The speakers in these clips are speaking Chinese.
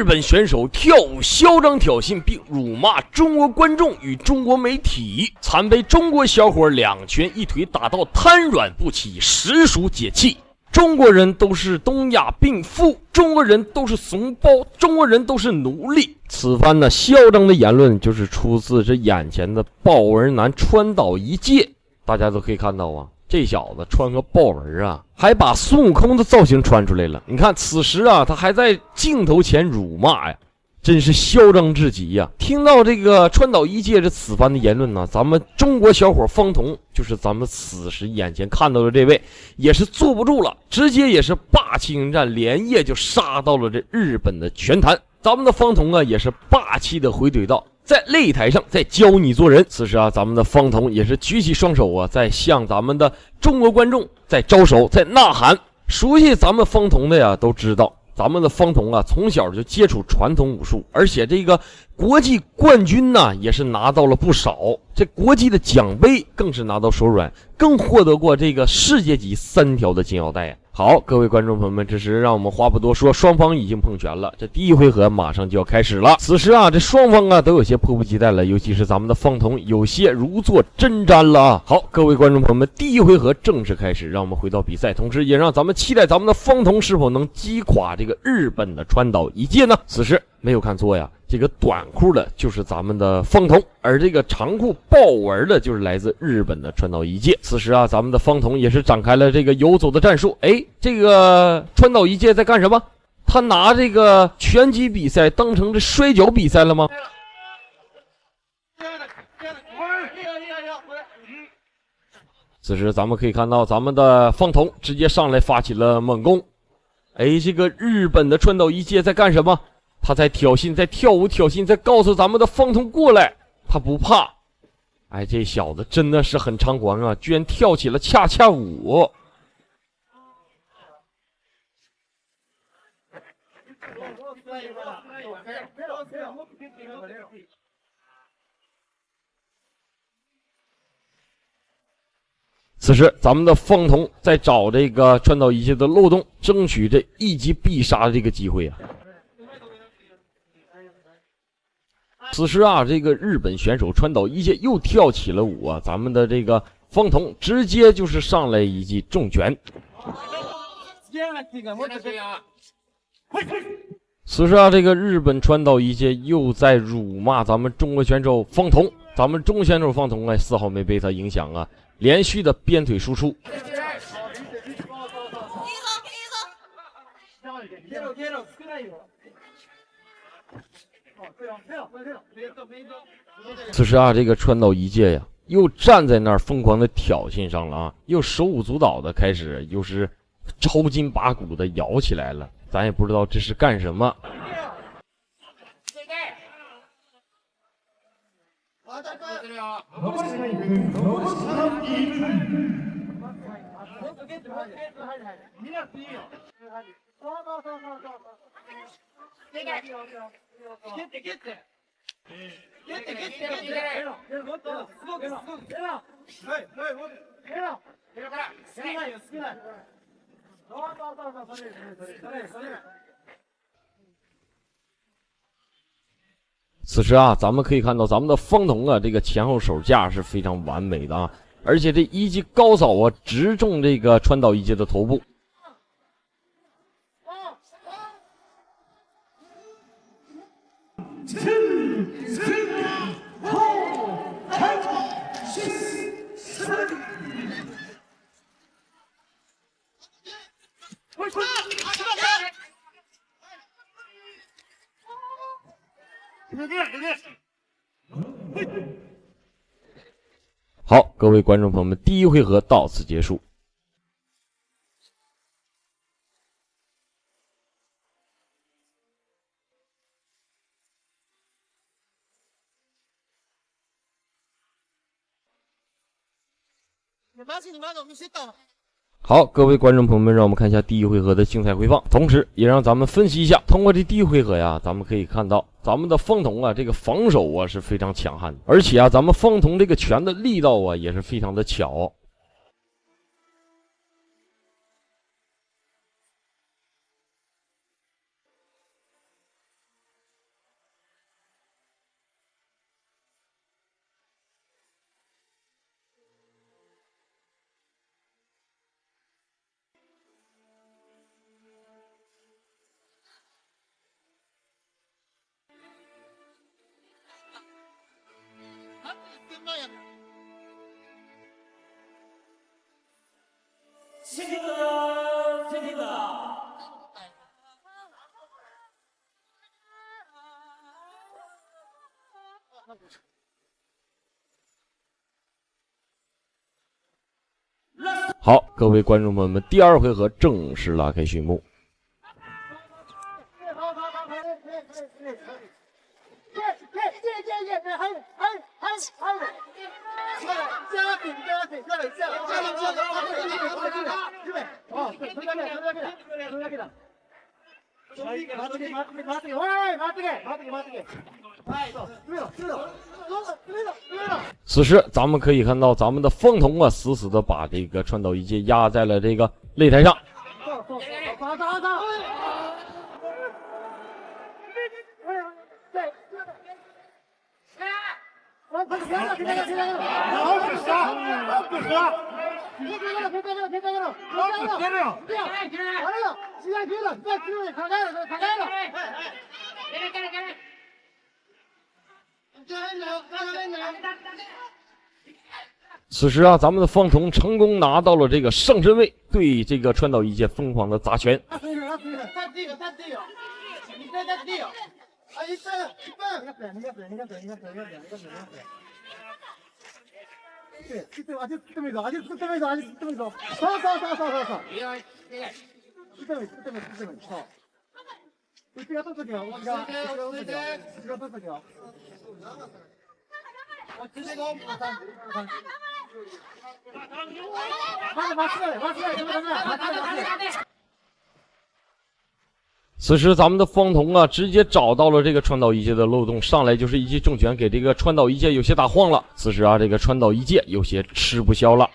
日本选手跳舞嚣张挑衅并辱骂中国观众与中国媒体，惨被中国小伙2拳1腿打到瘫软不起，实属解气。中国人都是东亚病夫，中国人都是怂包，中国人都是奴隶。此番呢，嚣张的言论就是出自这眼前的豹纹男川岛一介。大家都可以看到啊，这小子穿个豹纹啊，还把孙悟空的造型穿出来了。你看，此时啊，他还在镜头前辱骂呀，真是嚣张至极呀！听到这个川岛一介这此番的言论呢，咱们中国小伙方彤，就是咱们此时眼前看到的这位，也是坐不住了，直接也是霸气迎战，连夜就杀到了这日本的拳坛。咱们的方彤啊，也是霸气的回怼道，在擂台上在教你做人。此时啊，咱们的方彤也是举起双手啊，在向咱们的中国观众在招手，在呐喊。熟悉咱们方彤的呀，都知道咱们的方彤啊，从小就接触传统武术，而且这个国际冠军呢，也是拿到了不少，这国际的奖杯更是拿到手软，更获得过这个世界级3条的金腰带啊。好，各位观众朋友们，这时让我们话不多说，双方已经碰拳了，这第一回合马上就要开始了。此时啊，这双方啊都有些迫不及待了，尤其是咱们的方彤有些如坐针毡了啊。好，各位观众朋友们，第一回合正式开始，让我们回到比赛，同时也让咱们期待咱们的方彤是否能击垮这个日本的川岛一介呢？此时没有看错呀，这个短裤的就是咱们的方彤，而这个长裤豹纹的就是来自日本的川岛一介。此时啊，咱们的方彤也是展开了这个游走的战术。哎，这个川岛一介在干什么？他拿这个拳击比赛当成这摔跤比赛了吗？此时咱们可以看到咱们的方彤直接上来发起了猛攻。哎，这个日本的川岛一介在干什么？他在挑衅，在跳舞挑衅，在告诉咱们的方彤过来，他不怕。哎，这小子真的是很猖狂啊，居然跳起了恰恰舞。此时咱们的方彤在找这个川岛一介的漏洞，争取这一击必杀的这个机会啊。此时啊，这个日本选手川岛一介又跳起了舞啊，咱们的这个方彤直接就是上来一记重拳。此时啊，这个日本川岛一介又在辱骂咱们中国选手方彤，咱们中国选手方彤啊，丝毫没被他影响啊，连续的鞭腿输出。此时啊，这个川岛一介呀，又站在那儿疯狂的挑衅上了啊，又手舞足蹈的开始，又是抽筋拔骨的摇起来了，咱也不知道这是干什么。此时啊，咱们可以看到咱们的方彤啊，这个前后手架是非常完美的啊，而且这一击高扫啊，直中这个川岛一介的头部。好，各位观众朋友们，第一回合到此结束。好，各位观众朋友们，让我们看一下第一回合的精彩回放，同时也让咱们分析一下，通过这第一回合呀，咱们可以看到咱们的方彤啊，这个防守啊是非常强悍的，而且啊，咱们方彤这个拳的力道啊也是非常的巧。好，各位观众朋友们，第2回合正式拉开序幕。此时咱们可以看到咱们的方彤啊，死死的把这个川岛一介压在了这个擂台上。此时啊，咱们的方彤成功拿到了这个上身位，对这个川岛一介疯狂的砸拳。此时咱们的方彤啊，直接找到了这个川岛一介的漏洞，上来就是一记重拳，给这个川岛一介有些打晃了。此时啊，这个川岛一介有些吃不消了。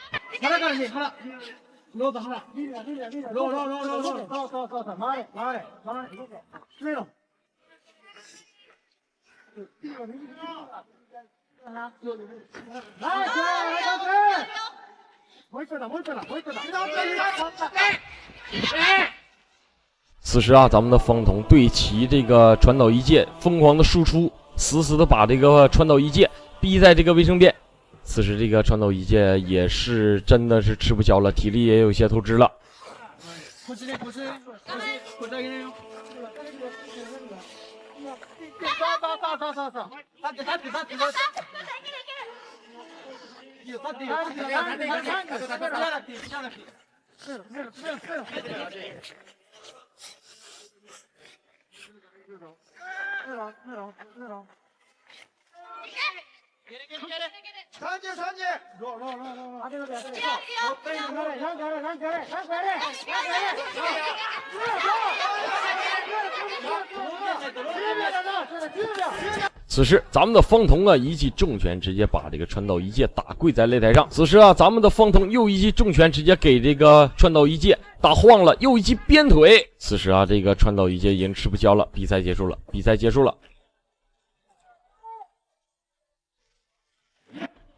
此时啊，咱们的方彤对齐这个川岛一介疯狂的输出，死死的把这个川岛一介逼在这个卫生边。此时这个川岛一介也是真的是吃不消了，体力也有些透支了。此时咱们的方彤啊，一记重拳直接把这个川岛一介打跪在擂台上。此时啊，咱们的方彤又一记重拳直接给这个川岛一介打晃了，又一记鞭腿。此时啊，这个川岛一介已经吃不消了，比赛结束了，比赛结束了。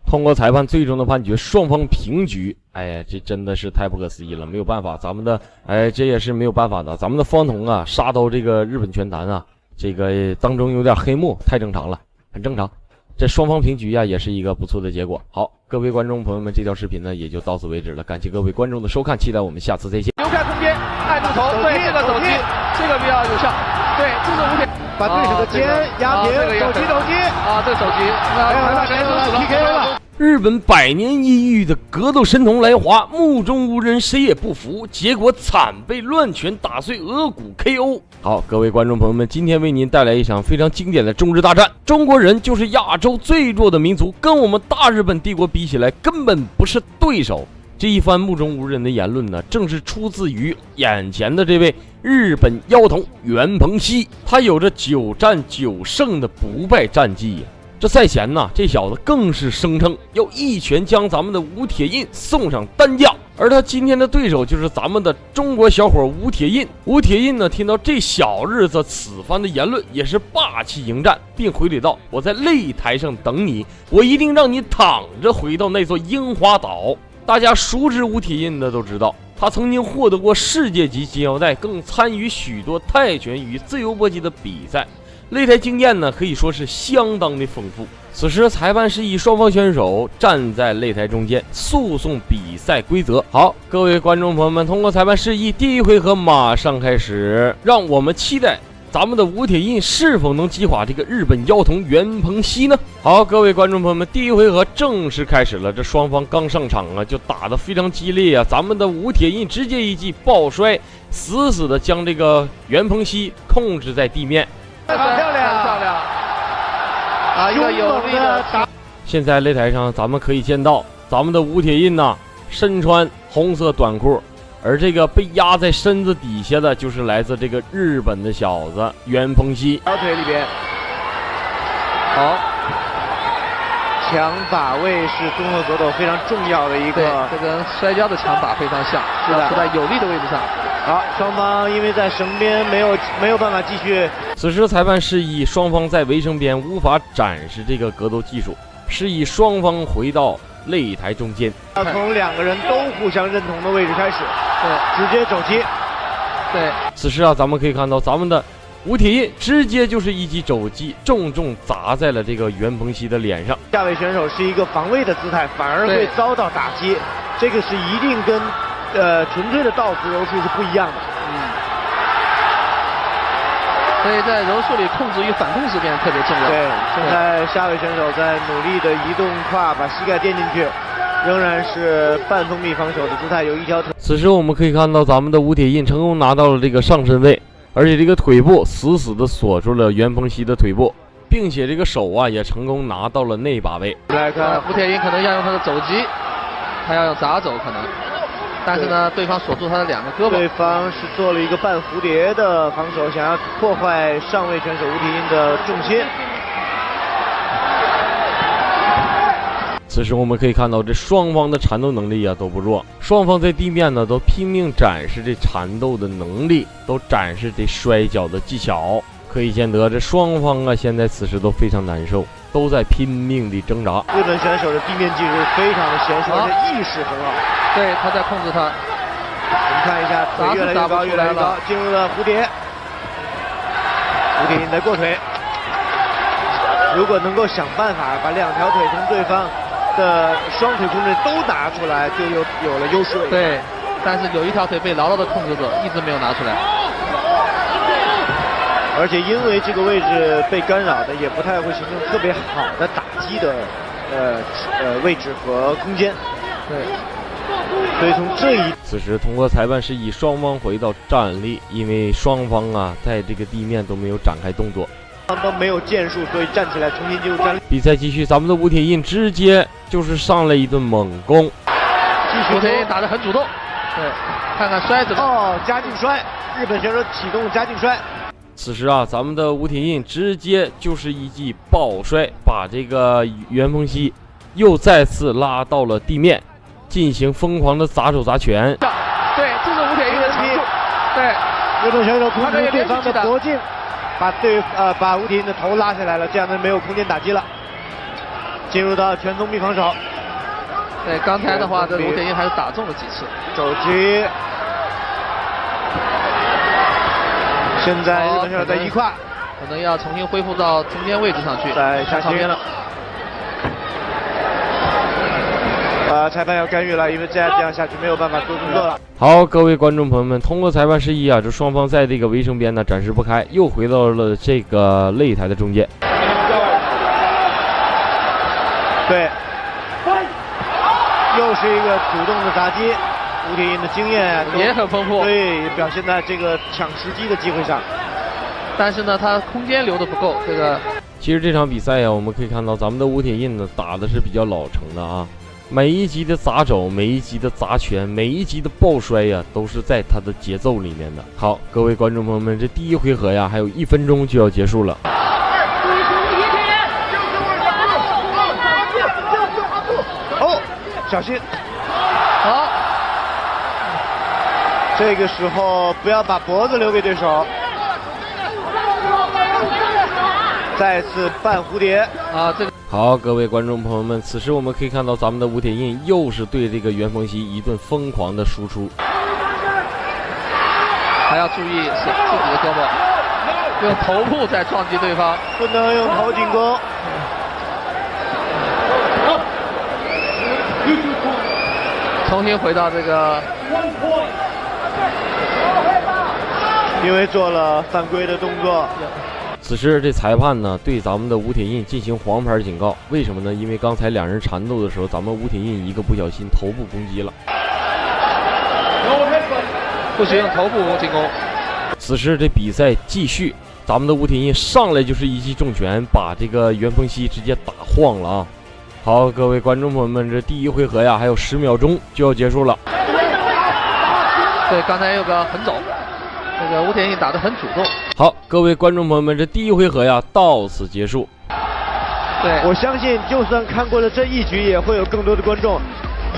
通过裁判最终的判决，双方平局。哎呀，这真的是太不可思议了，没有办法，咱们的这也是没有办法的。咱们的方彤啊，杀到这个日本拳坛啊，这个当中有点黑幕，太正常了，很正常。这双方平局啊，也是一个不错的结果。好，各位观众朋友们，这条视频呢也就到此为止了，感谢各位观众的收看，期待我们下次再见。留在中间，按住头，对这个手击，这个比较有效。对，这是无铁，把对手的肩压平，手击啊，这个手击，那裁判 PK 了。日本百年一遇的格斗神童来华，目中无人，谁也不服，结果惨被乱拳打碎额骨 KO。好，各位观众朋友们，今天为您带来一场非常经典的中日大战。中国人就是亚洲最弱的民族，跟我们大日本帝国比起来，根本不是对手。这一番目中无人的言论呢，正是出自于眼前的这位日本妖童袁鹏熙，他有着9战9胜的不败战绩呀。这赛前呢，这小子更是声称要一拳将咱们的吴铁印送上担架，而他今天的对手就是咱们的中国小伙吴铁印。吴铁印呢，听到这小日子此番的言论，也是霸气迎战，并回怼道：“我在擂台上等你，我一定让你躺着回到那座樱花岛。”大家熟知吴铁印的都知道，他曾经获得过世界级金腰带，更参与许多泰拳与自由搏击的比赛。擂台经验呢，可以说是相当的丰富。此时裁判示意双方选手站在擂台中间，诉讼比赛规则。好，各位观众朋友们，通过裁判示意，第一回合马上开始，让我们期待咱们的吴铁印是否能击垮这个日本妖童袁鹏熙呢？好，各位观众朋友们，第一回合正式开始了。这双方刚上场啊，就打得非常激烈啊。咱们的吴铁印直接一记抱摔，死死的将这个袁鹏熙控制在地面。漂亮，漂亮！啊，一个有力的打。现在擂台上咱们可以见到，咱们的吴铁印呐，身穿红色短裤。而这个被压在身子底下的，就是来自这个日本的小子袁鹏熙。小腿里边，好，抢把位是综合格斗非常重要的一个，这跟摔跤的抢把非常像，是的，是在有利的位置上。好，双方因为在绳边没有办法继续。此时裁判示意双方在围绳边无法展示这个格斗技术，示意双方回到擂台中间。要从两个人都互相认同的位置开始，对，直接肘击。对，此时啊，咱们可以看到咱们的吴铁印直接就是一记肘击，重重砸在了这个袁鹏熙的脸上。下位选手是一个防卫的姿态，反而会遭到打击，这个是一定跟纯粹的倒伏柔术是不一样的。所以在柔术里，控制与反控是变得特别重要。对，现在下位选手在努力的移动胯，把膝盖垫进去，仍然是半封闭防守的姿态，有一条腿。此时我们可以看到，咱们的吴铁印成功拿到了这个上身位，而且这个腿部死死的锁住了袁鹏熙的腿部，并且这个手啊也成功拿到了内把位。来看吴铁印可能要用他的肘击，他要用砸肘可能。但是呢，对方锁住他的两个胳膊。对方是做了一个半蝴蝶的防守，想要破坏上位选手吴铁印的重心。此时我们可以看到，这双方的缠斗能力啊都不弱，双方在地面呢都拼命展示这缠斗的能力，都展示这摔跤的技巧。可以见得，这双方啊现在此时都非常难受，都在拼命地挣扎。日本选手的地面技术非常的娴熟，而且意识很好。对，他在控制他。我们看一下，腿越来越高，越来越高，进入了蝴蝶。吴铁印在过腿。如果能够想办法把两条腿从对方的双腿控制都拿出来，就有了优势。对，但是有一条腿被牢牢的控制着，一直没有拿出来。而且因为这个位置被干扰的，也不太会形成特别好的打击的位置和空间。对，所以从此时通过裁判示意，双方回到站立，因为双方啊在这个地面都没有展开动作，都没有建树，所以站起来重新进入站立。比赛继续，咱们的吴铁印直接就是上了一顿猛攻。吴铁印打得很主动。对，看看摔怎么哦，夹颈摔，日本选手启动夹颈摔。此时啊，咱们的吴铁印直接就是一记抱摔，把这个袁鹏熙又再次拉到了地面，进行疯狂的砸手砸拳。对，这是吴铁印的长处。对，日本选手控制对方的脖颈，把吴铁印的头拉下来了，这样的没有空间打击了，进入到全封闭防守。对，刚才的话，这吴铁印还是打中了几次肘击。现在日本选手在一胯，可能要重新恢复到中间位置上去，在下边了。裁判要干预了，因为再这样下去没有办法做动作了。好，各位观众朋友们，通过裁判示意啊，这双方在这个围绳边呢展示不开，又回到了这个擂台的中间。对，又是一个主动的打击。吴铁印的经验也很丰富，对，表现在这个抢时机的机会上。但是呢，他空间留的不够。这个其实这场比赛呀，我们可以看到咱们的吴铁印呢打的是比较老成的啊，每一击的砸肘，每一击的砸拳，每一击的抱摔呀，都是在他的节奏里面的。好，各位观众朋友们，这第一回合呀，还有1分钟就要结束了。哦，小心！好。这个时候不要把脖子留给对手，再次半蝴蝶啊！这个好，各位观众朋友们，此时我们可以看到咱们的吴铁印又是对这个袁鹏熙一顿疯狂的输出，还要注意是自己的胳膊，用头部在撞击对方，不能用头进攻。重新回到这个，因为做了犯规的动作。此时这裁判呢对咱们的吴铁印进行黄牌警告，为什么呢？因为刚才两人缠斗的时候，咱们吴铁印一个不小心头部攻击了，不许用头部进攻。此时这比赛继续，咱们的吴铁印上来就是一记重拳，把这个袁鹏熙直接打晃了啊！好，各位观众朋友们，这第一回合呀还有10秒钟就要结束了。对，刚才有个横走，这个吴铁印打得很主动。好，各位观众朋友们，这第一回合呀到此结束。对，我相信就算看过了这一局，也会有更多的观众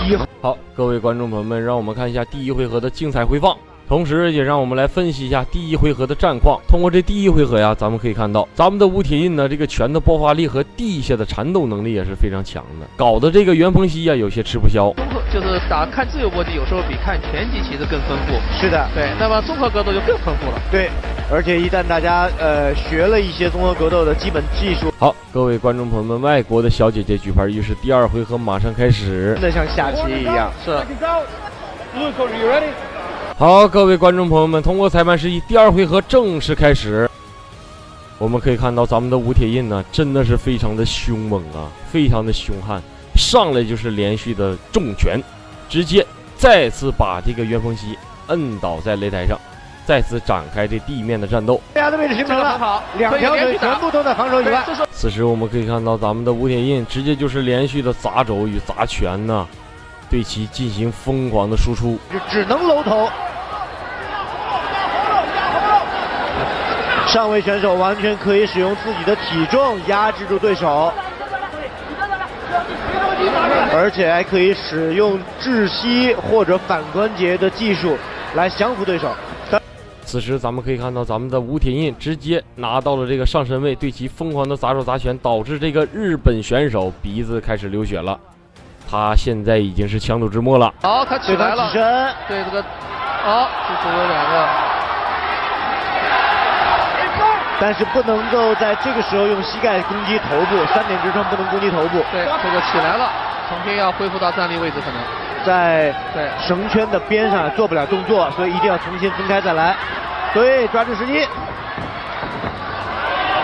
以后。好，各位观众朋友们，让我们看一下第一回合的精彩回放。同时也让我们来分析一下第一回合的战况。通过这第一回合呀，咱们可以看到咱们的吴铁印呢，这个拳的爆发力和地下的缠斗能力也是非常强的，搞得这个袁鹏熙呀有些吃不消。就是看自由搏击有时候比看拳击其实更丰富。是的，对。那么综合格斗就更丰富了。对，而且一旦大家学了一些综合格斗的基本技术。好，各位观众朋友们，外国的小姐姐举牌，于是第二回合马上开始。真的像下棋一样。是。好，各位观众朋友们，通过裁判示意，第二回合正式开始。我们可以看到咱们的吴铁印呢，真的是非常的凶猛啊，非常的凶悍，上来就是连续的重拳，直接再次把这个袁鹏熙摁倒在擂台上，再次展开这地面的战斗。大家的位置形成了，两条腿全部都在防守以外。此时我们可以看到咱们的吴铁印直接就是连续的砸肘与砸拳呢，对其进行疯狂的输出，只能搂头。上位选手完全可以使用自己的体重压制住对手，而且还可以使用窒息或者反关节的技术来降服对手。此时咱们可以看到咱们的吴铁印直接拿到了这个上身位，对其疯狂的砸手砸拳，导致这个日本选手鼻子开始流血了。他现在已经是强弩之末了。好，他起来了，起身，对这个，好，这是有两个。但是不能够在这个时候用膝盖攻击头部，3点支撑不能攻击头部。对，这个起来了，重新要恢复到站立位置，可能在绳圈的边上做不了动作，所以一定要重新分开再来。对，抓住时机，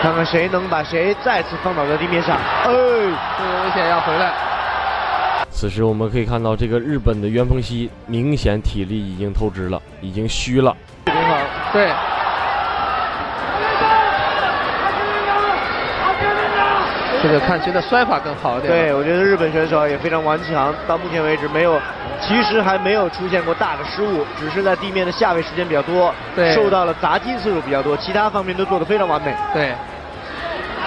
看看谁能把谁再次放倒在地面上。这个危险要回来。此时我们可以看到这个日本的袁鹏熙明显体力已经透支了，已经虚了。对。这个看谁的摔法更好一点。对，我觉得日本选手也非常顽强，到目前为止其实还没有出现过大的失误，只是在地面的下位时间比较多，受到了砸击次数比较多，其他方面都做得非常完美。对，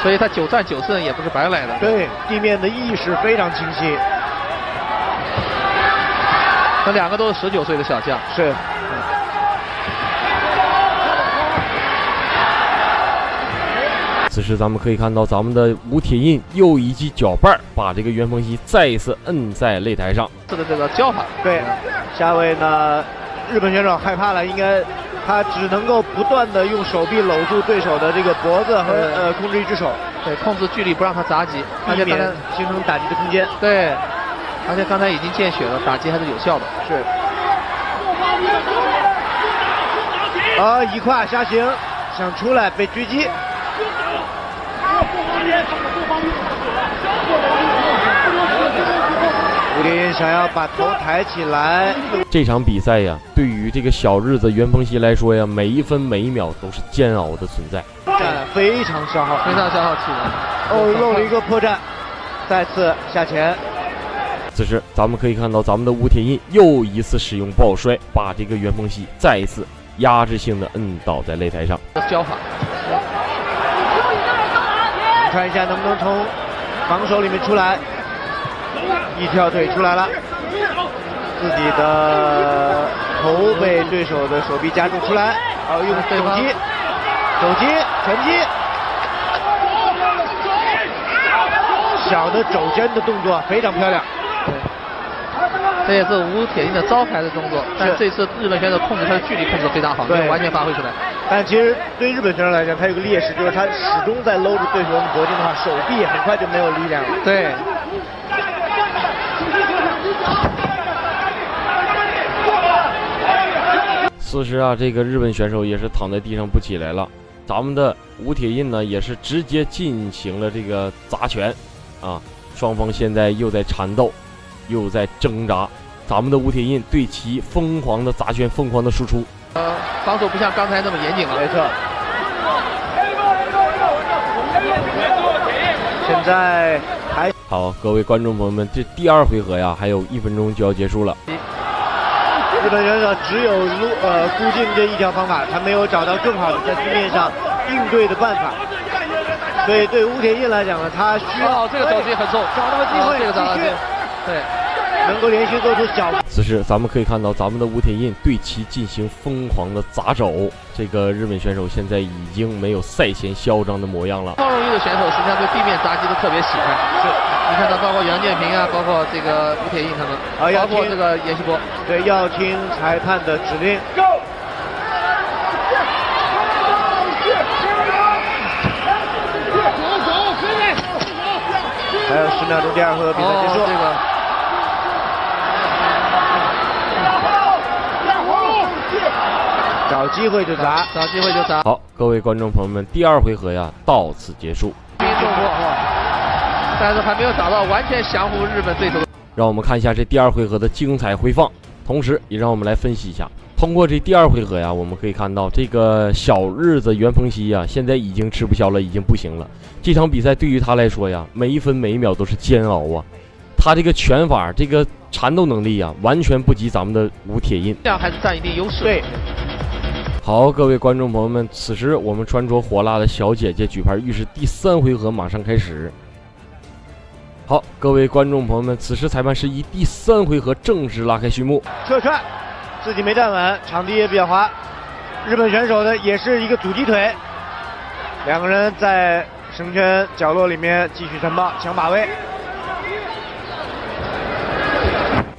所以他9战9胜也不是白来的。对，地面的意识非常清晰。那两个都是19岁的小将。是。此时咱们可以看到咱们的吴铁印又一记脚绊，把这个袁鹏熙再一次摁在擂台上。这个叫法。对，下位呢，日本选手害怕了，应该他只能够不断的用手臂搂住对手的这个脖子和控制一只手，对，控制距离不让他砸击，而且刚才形成打击的空间。对，而且刚才已经见血了，打击还是有效的。是。一胯下行，想出来被狙击。吴铁印想要把头抬起来。这场比赛呀，对于这个小日子袁鹏熙来说呀，每一分每一秒都是煎熬的存在。非常消耗，非常消耗体能。漏了一个破绽，再次下潜。此时咱们可以看到咱们的吴铁印又一次使用抱摔，把这个袁鹏熙再一次压制性的摁倒在擂台上。教法。看一下能不能从防守里面出来，一跳腿出来了，自己的头被对手的手臂夹住出来，用手击、拳击，小的肘针的动作非常漂亮。这也是吴铁印的招牌的动作，但这次日本选手控制他的距离控制非常好，没有完全发挥出来。但其实对日本选手来讲，他有个劣势，就是他始终在搂住对手的脖颈的话，手臂很快就没有力量了。对。此时啊，这个日本选手也是躺在地上不起来了。咱们的吴铁印呢，也是直接进行了这个砸拳，啊，双方现在又在缠斗，又在挣扎。咱们的吴铁印对其疯狂的砸拳，疯狂的输出。防守不像刚才那么严谨了。没错。现在还好，各位观众朋友们，这第2回合呀，还有1分钟就要结束了。日本选手只有孤镜这一条方法，他没有找到更好的在地面上应对的办法。所以对吴铁印来讲呢，他需要这个肘击很重，找到机会，这个找到对，能够连续做出小。此时咱们可以看到，咱们的吴铁印对其进行疯狂的砸肘。这个日本选手现在已经没有赛前嚣张的模样了。超容易的选手实际上对地面砸击都特别喜欢。是，你看到包括杨建平啊，包括这个吴铁印他们，包括这个严希波，对，要听裁判的指令。还有10秒钟，第2回合比赛结束。找机会就砸，找机会就砸。好，各位观众朋友们，第2回合呀到此结束。但是还没有找到完全降服日本对手。让我们看一下这第2回合的精彩回放，同时也让我们来分析一下。通过这第2回合呀，我们可以看到这个小日子袁鹏熙呀，现在已经吃不消了，已经不行了。这场比赛对于他来说呀，每一分每一秒都是煎熬啊。他这个拳法，这个缠斗能力呀，完全不及咱们的吴铁印，这样还是占一定优势。对。好，各位观众朋友们，此时我们穿着火辣的小姐姐举牌预示第3回合马上开始。好，各位观众朋友们，此时裁判是以第3回合正式拉开序幕。侧踹，自己没站稳，场地也比较滑。日本选手的也是一个阻击腿，两个人在绳圈角落里面继续缠抱抢把位。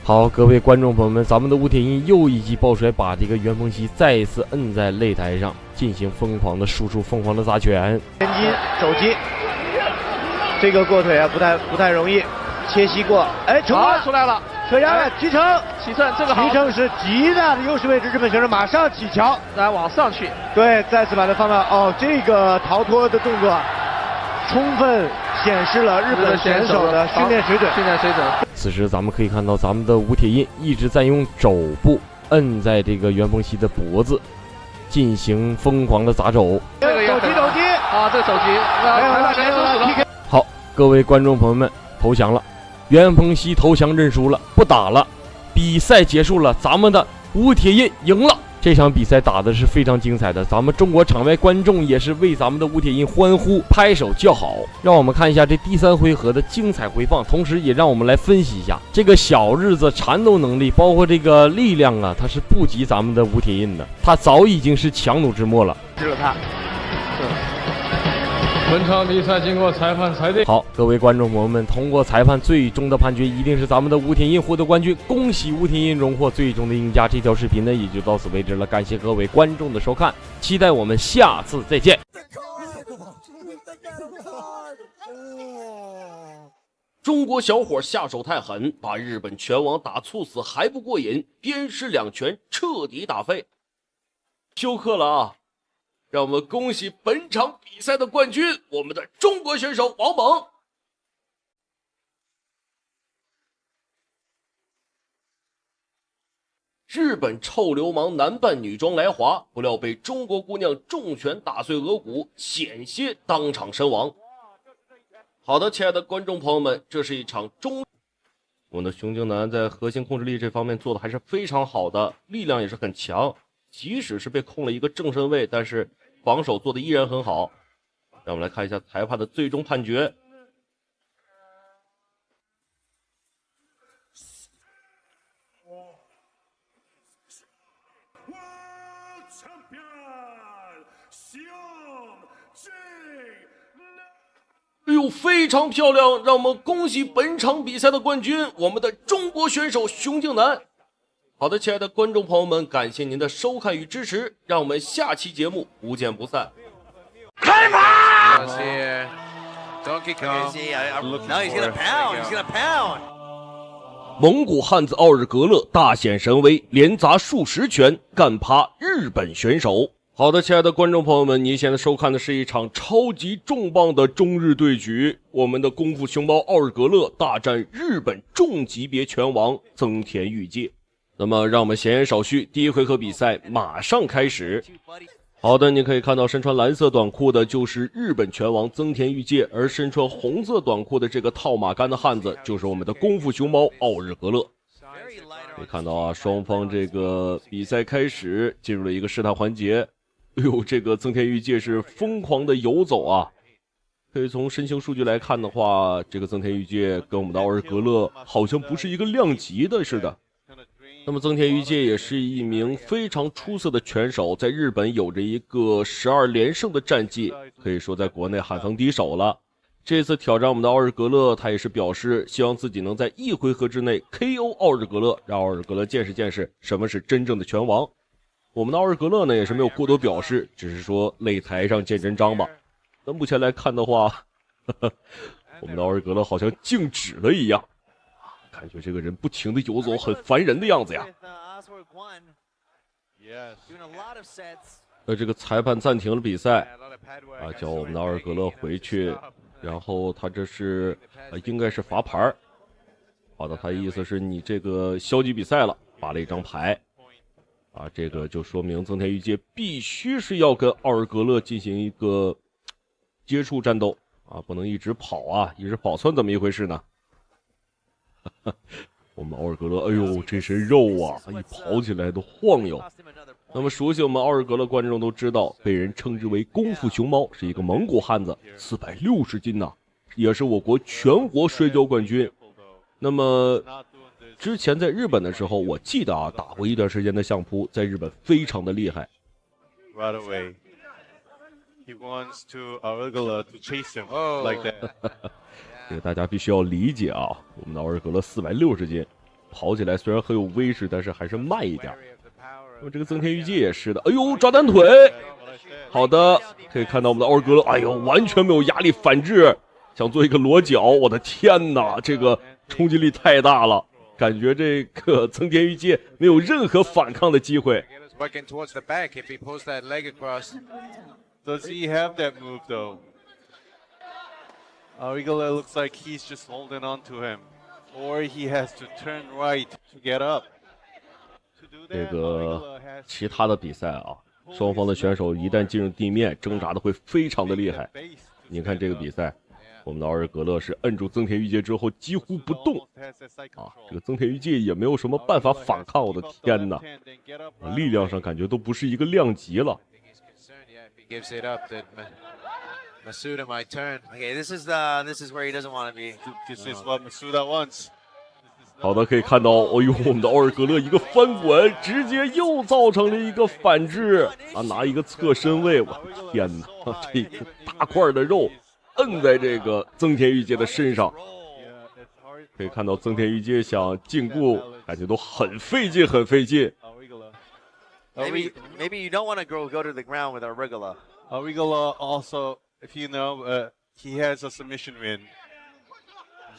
好，各位观众朋友们，咱们的吴铁印又一记抱摔，把这个袁鹏熙再一次摁在擂台上，进行疯狂的输出，疯狂的砸拳。前击、肘击，这个过腿啊，不太容易。切膝过，哎，成功出来了，扯压了，击成，起乘，这个好，击成是极大的优势位置，日本选手马上起桥，来往上去。对，再次把它放到这个逃脱的动作，充分显示了日本选手的训练水准。此时咱们可以看到，咱们的吴铁印一直在用肘部摁在这个袁鹏熙的脖子，进行疯狂的砸肘。这个肘击啊，这个肘击，好，各位观众朋友们，投降了，袁鹏熙投降认输了，不打了，比赛结束了，咱们的吴铁印赢了。这场比赛打的是非常精彩的，咱们中国场外观众也是为咱们的吴铁印欢呼拍手叫好。让我们看一下这第3回合的精彩回放，同时也让我们来分析一下这个小日子缠斗能力，包括这个力量啊，他是不及咱们的吴铁印的，他早已经是强弩之末了。是了他。本场比赛经过裁判裁定，好，各位观众朋友们，通过裁判最终的判决，一定是咱们的吴铁印获得冠军，恭喜吴铁印荣获最终的赢家。这条视频呢也就到此为止了，感谢各位观众的收看，期待我们下次再见。中国小伙下手太狠，把日本拳王打猝死还不过瘾，鞭尸2拳彻底打废，休克了啊！让我们恭喜本场比赛的冠军，我们的中国选手王猛。日本臭流氓男扮女装来华，不料被中国姑娘重拳打碎额骨，险些当场身亡。好的，亲爱的观众朋友们，这是一场我们的熊静南在核心控制力这方面做的还是非常好的，力量也是很强，即使是被控了一个正身位，但是防守做的依然很好。让我们来看一下裁判的最终判决。哎呦，非常漂亮！让我们恭喜本场比赛的冠军，我们的中国选手熊静南。好的，亲爱的观众朋友们，感谢您的收看与支持，让我们下期节目不见不散。开跑 Donkey Kong. No, he's gonna pound. He's gonna pound. 蒙古汉子奥尔格勒大显神威，连砸数10拳干趴日本选手。好的，亲爱的观众朋友们，您现在收看的是一场超级重磅的中日对局，我们的功夫熊猫奥尔格勒大战日本重级别拳王增田裕介。那么让我们闲言少叙，第一回合比赛马上开始。好的，你可以看到身穿蓝色短裤的就是日本拳王增田裕介，而身穿红色短裤的这个套马杆的汉子就是我们的功夫熊猫奥尔格勒。可以看到啊，双方这个比赛开始进入了一个试探环节。哎呦，这个增田裕介是疯狂的游走啊！可以从身形数据来看的话，这个增田裕介跟我们的奥尔格勒好像不是一个量级的似的。那么增田裕介也是一名非常出色的拳手，在日本有着一个12连胜的战绩，可以说在国内罕逢敌手了。这次挑战我们的奥尔格勒，他也是表示希望自己能在1回合之内 KO 奥尔格勒，让奥尔格勒见识见识什么是真正的拳王。我们的奥尔格勒呢也是没有过多表示，只是说擂台上见真章吧。那目前来看的话，我们的奥尔格勒好像静止了一样。感觉这个人不停的游走，很烦人的样子呀。这个裁判暂停了比赛啊，叫我们的奥尔格勒回去，然后他这是应该是罚牌。好的，他的意思是你这个消极比赛了，发了一张牌啊，这个就说明增田裕介必须是要跟奥尔格勒进行一个接触战斗啊，不能一直跑啊，一直跑算怎么一回事呢？我们奥尔格勒，哎呦，这身肉啊，一跑起来都晃悠。那么熟悉我们奥尔格勒观众都知道，被人称之为功夫熊猫，是一个蒙古汉子，460斤呐，也是我国全国摔跤冠军。那么之前在日本的时候，我记得啊，打过一段时间的相扑，在日本非常的厉害。Right away. He wants to Arugula to chase him like that. 这个大家必须要理解啊，我们的奥尔格勒460斤，跑起来虽然很有威势，但是还是慢一点。那么这个增田裕介也是的，哎呦，抓单腿，好的，可以看到我们的奥尔格勒，哎呦，完全没有压力反制，想做一个裸脚，我的天哪，这个冲击力太大了，感觉这个增田裕介没有任何反抗的机会。Does he have that move though? Arugula looks like he's just holding on to him, or he has to turn right to get up. 这个其他的比赛啊，双方的选手一旦进入地面，挣扎的会非常的厉害。你看这个比赛，我们的奥尔格勒是摁住增田裕介之后几乎不动啊，这个增田裕介也没有什么办法反抗，我的天哪，力量上感觉都不是一个量级了。Masuda might turn. Okay, this is where he doesn't want to be. This is what Masuda wants. 好的，可以看到，哦呦，我们的奥尔格勒一个翻滚，直接又造成了一个反制啊，拿一个侧身位，我的天哪，这个大块的肉摁在这个增田裕介的身上，可以看到增田裕介想禁锢，感觉都很费劲，很费劲。Maybe you don't want to go to the ground with Arugula. Arugula also, if you know, he has a submission win.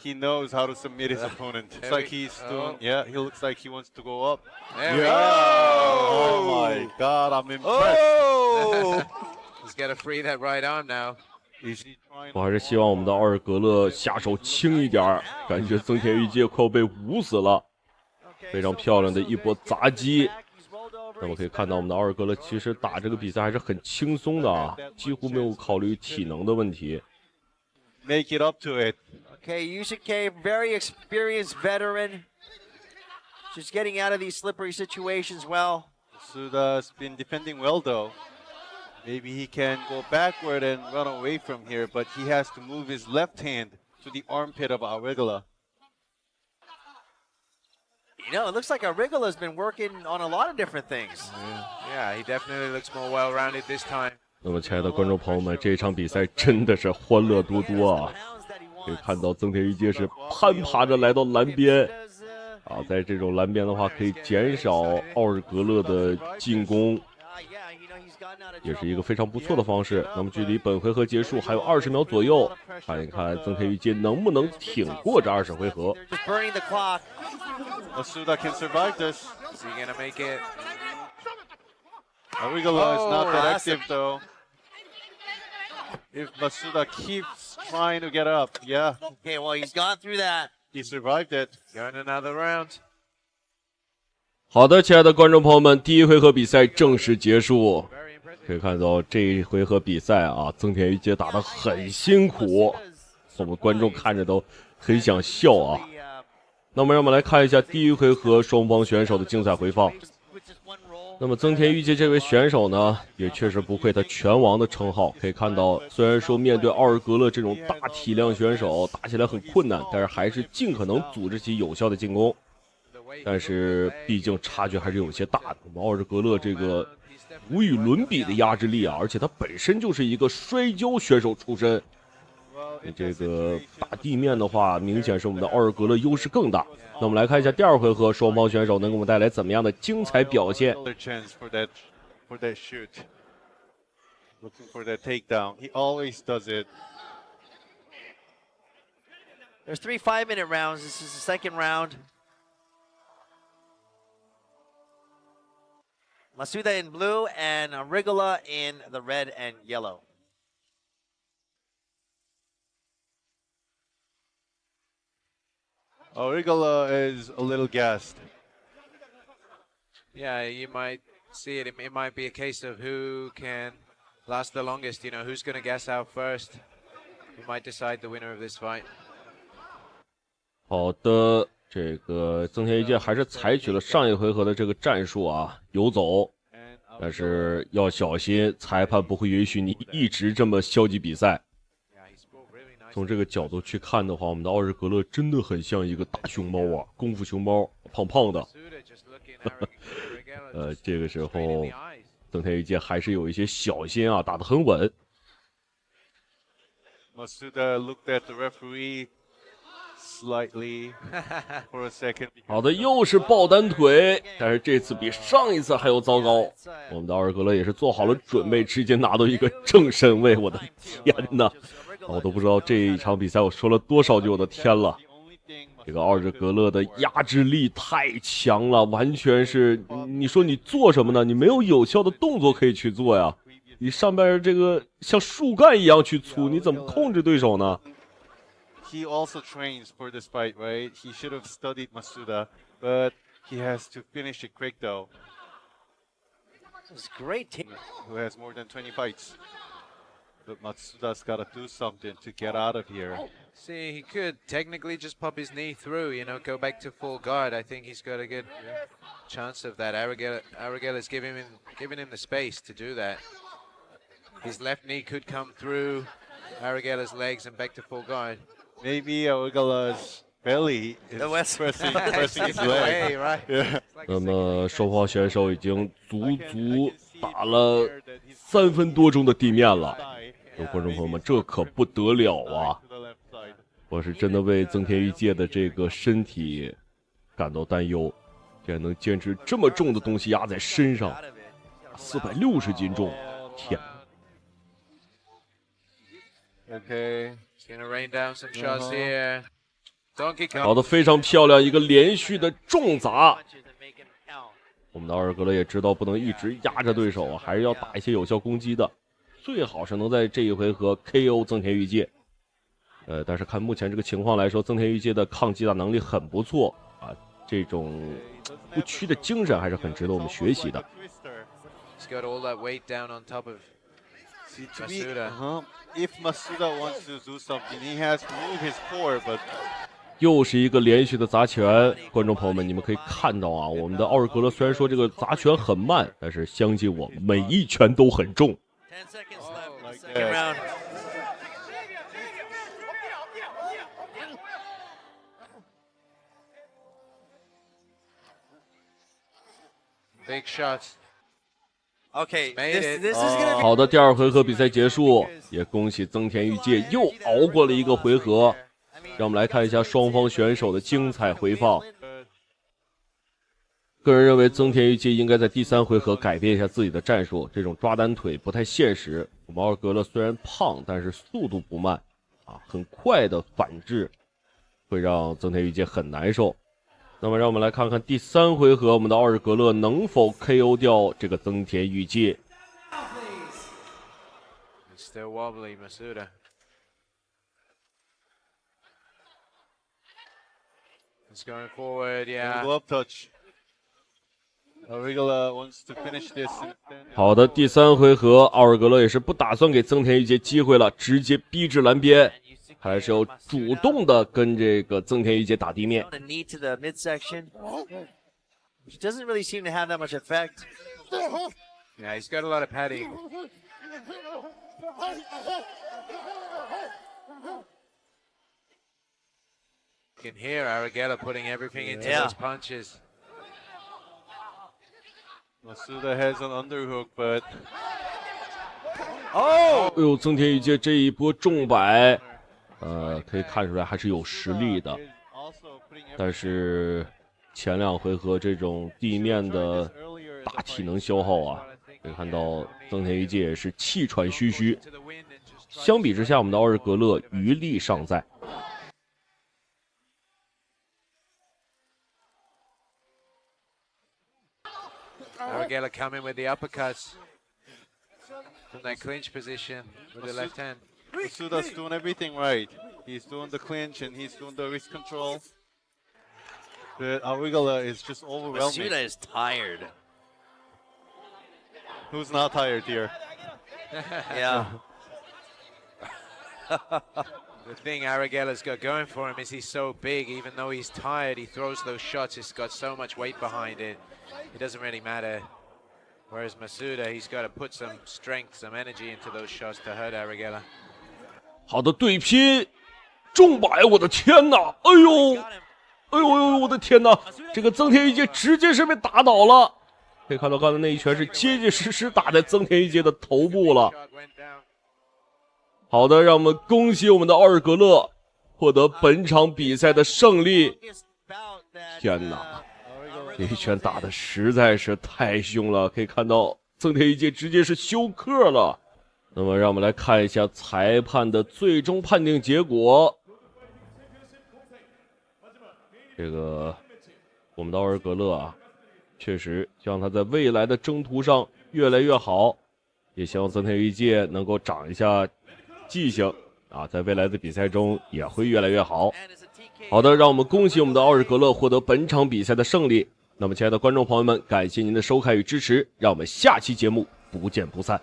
He knows how to submit his opponent. It's like he's doing. Yeah, he looks like he wants to go up. There we go. Oh my God, I'm impressed. Oh! He's got to free that right arm now. 我还是希望我们的奥尔格勒下手轻一点，感觉增田裕介快要被捂死了。非常漂亮的一波砸击。那么可以看到，我们的奥尔格勒其实打这个比赛还是很轻松的啊，几乎没有考虑体能的问题。Make it up to it. Okay, Yusuke, very experienced veteran. Just getting out of these slippery situations well. Masuda's been defending well though. Maybe he can go backward and run away from here, but he has to move his left hand to the armpit of Arugula. You know, it looks like Arugula's been working on a lot of different things. Yeah, he definitely looks more well-rounded this time. 那么，亲爱的观众朋友们，这一场比赛真的是欢乐多多啊！可以看到增田裕介是攀爬着来到蓝边，啊，在这种蓝边的话，可以减少奥尔格勒的进攻。也是一个非常不错的方式。那么距离本回合结束还有20秒左右，看一看增田裕介能不能挺过这20回合。Masuda can survive this. Is he gonna make it? Arugula is not that active though. If Masuda keeps trying to get up, yeah. Okay, well he's gone through that. He survived it. Going another round. 好的，亲爱的观众朋友们，第一回合比赛正式结束。可以看到这一回合比赛啊，增田裕介打得很辛苦，我们观众看着都很想笑啊。那么让我们来看一下第一回合双方选手的精彩回放。那么增田裕介这位选手呢，也确实不愧他拳王的称号。可以看到，虽然说面对奥尔格勒这种大体量选手打起来很困难，但是还是尽可能组织起有效的进攻。但是毕竟差距还是有些大的。我们奥尔格勒这个无与伦比的压制力啊，而且他本身就是一个摔跤选手出身。这个打地面的话，明显是我们的奥尔格勒优势更大。那我们来看一下第二回合，双方选手能给我们带来怎么样的精彩表现。Looking for that takedown. He always does it. There's 3 5-minute rounds. This is the second round. Masuda in blue and Arugula in the red and yellow. Arugula is a little gassed. Yeah, you might see it. It might be a case of who can last the longest. You know, who's going to gas out first. We might decide the winner of this fight. 好的。这个增田裕介还是采取了上一回合的这个战术啊，游走，但是要小心，裁判不会允许你一直这么消极比赛。从这个角度去看的话，我们的奥尔格勒真的很像一个大熊猫啊，功夫熊猫，胖胖的。这个时候增田裕介还是有一些小心啊，打得很稳。Masuda looked at the referee slightly for a second. 好的，又是抱单腿，但是这次比上一次还要糟糕。我们的奥尔格勒也是做好了准备，直接拿到一个正身位。我的天哪！我都不知道这一场比赛我说了多少句我的天了。这个奥尔格勒的压制力太强了，完全是你说你做什么呢？你没有有效的动作可以去做呀。你上边这个像树干一样去粗，你怎么控制对手呢？ He also trains for this fight, right? He should have studied Masuda, but he has to finish it quick though. It's great team. Who has more than 20 fights. But Matsuda's got to do something to get out of here. See, he could technically just pop his knee through, you know, go back to full guard. I think he's got a good chance of that. Arugela's giving him the space to do that. His left knee could come through Arugela's legs and back to full guard. Maybe Arugela's belly is pressing his leg. Right? Yeah. 那么双方选手已经足足打了3分多钟的地面了。各位观众朋友们，这可不得了啊！我是真的为增田裕介的这个身体感到担忧，竟然能坚持这么重的东西压在身上，460斤重，天！ Okay. He's gonna rain down some shots here. Donkey Kong. 好的，非常漂亮，一个连续的重砸。我们的奥尔格勒也知道不能一直压着对手啊，还是要打一些有效攻击的，最好是能在这一回合 KO 增田裕介。但是看目前这个情况来说，增田裕介的抗击打能力很不错啊，这种不屈的精神还是很值得我们学习的。He's got all that weight down on top of Masuda. If Masuda wants to do something, he has to move his core, but 又是一个连续的砸拳，观众朋友们，你们可以看到啊，我们的奥尔格勒虽然说这个砸拳很慢，但是相信我，每一拳都很重。10 seconds left. Second round. Big shots. Okay, Made this is gonna be 好的，第二回合比赛结束，也恭喜增田裕介又熬过了一个回合。让我们来看一下双方选手的精彩回放。个人认为增田裕介应该在第3回合改变一下自己的战术，这种抓单腿不太现实。我们奥尔格勒虽然胖，但是速度不慢啊，很快的反制会让增田裕介很难受。那么让我们来看看第3回合我们的奥尔格勒能否 KO 掉这个增田裕介。Still wobbly, Masuda. He's going forward, yeah. Glove touch. Arigala wants to finish this. 好的，第3回合，奥尔格勒也是不打算给增田裕介机会了，直接逼至蓝边，看来是要主动的跟这个增田裕介打地面。Knee to the midsection, which doesn't really seem to have that much effect. Yeah, he's got a lot of padding. You can hear Arigala putting everything into those punches. Masuda has an underhook, but 哎呦，增田裕介这一波重摆，可以看出来还是有实力的。但是前2回合这种地面的大体能消耗啊，可以看到增田裕介也是气喘吁吁。相比之下，我们的奥尔格勒余力尚在。Arigala coming with the uppercuts from that clinch position with the left hand. Masuda's doing everything right. He's doing the clinch and he's doing the wrist control. But Arigala is just overwhelming. Masuda is tired. Who's not tired here? Yeah. The thing Arigala's got going for him is he's so big, even though he's tired, he throws those shots, it's got so much weight behind it. It doesn't really matter. Whereas Masuda, he's got to put some strength, some energy into those shots to hurt Arigala. 好的对拼，重摆，我的天哪！哎呦，哎呦，我的天哪！这个增田裕介直接是被打倒了。可以看到刚才那一拳是结结实实打在增田裕介的头部了。好的，让我们恭喜我们的奥尔格勒获得本场比赛的胜利。天哪！这一拳打的实在是太凶了，可以看到增田裕介直接是休克了。那么让我们来看一下裁判的最终判定结果。这个我们的奥尔格勒啊，确实希望他在未来的征途上越来越好，也希望增田裕介能够长一下记性啊，在未来的比赛中也会越来越好。好的，让我们恭喜我们的奥尔格勒获得本场比赛的胜利。那么亲爱的观众朋友们，感谢您的收看与支持，让我们下期节目不见不散。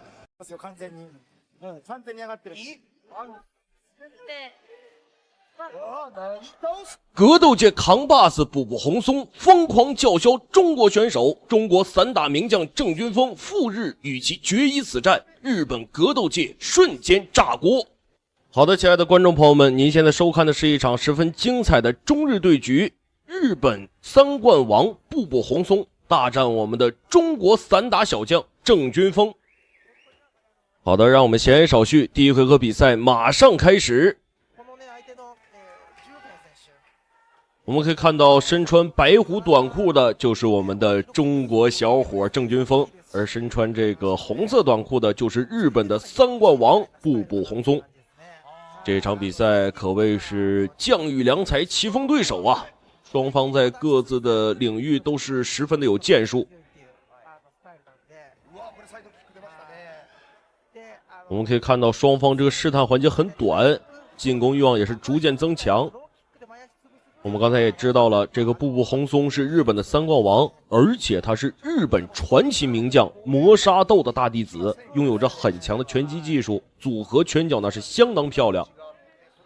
格斗界扛把子步步红松，疯狂叫嚣中国选手，中国散打名将郑军锋赴日与其决一死战，日本格斗界瞬间炸锅。好的，亲爱的观众朋友们，您现在收看的是一场十分精彩的中日对局，日本3冠王步步红松大战我们的中国散打小将郑军锋。好的，让我们闲言少叙，第1回合比赛马上开始。我们可以看到身穿白狐短裤的就是我们的中国小伙郑军锋，而身穿这个红色短裤的就是日本的3冠王步步红松。这场比赛可谓是将遇良才，棋逢对手啊，双方在各自的领域都是十分的有建树。我们可以看到双方这个试探环节很短，进攻欲望也是逐渐增强。我们刚才也知道了，这个步步红松是日本的3冠王，而且他是日本传奇名将磨砂豆的大弟子，拥有着很强的拳击技术，组合拳脚那是相当漂亮。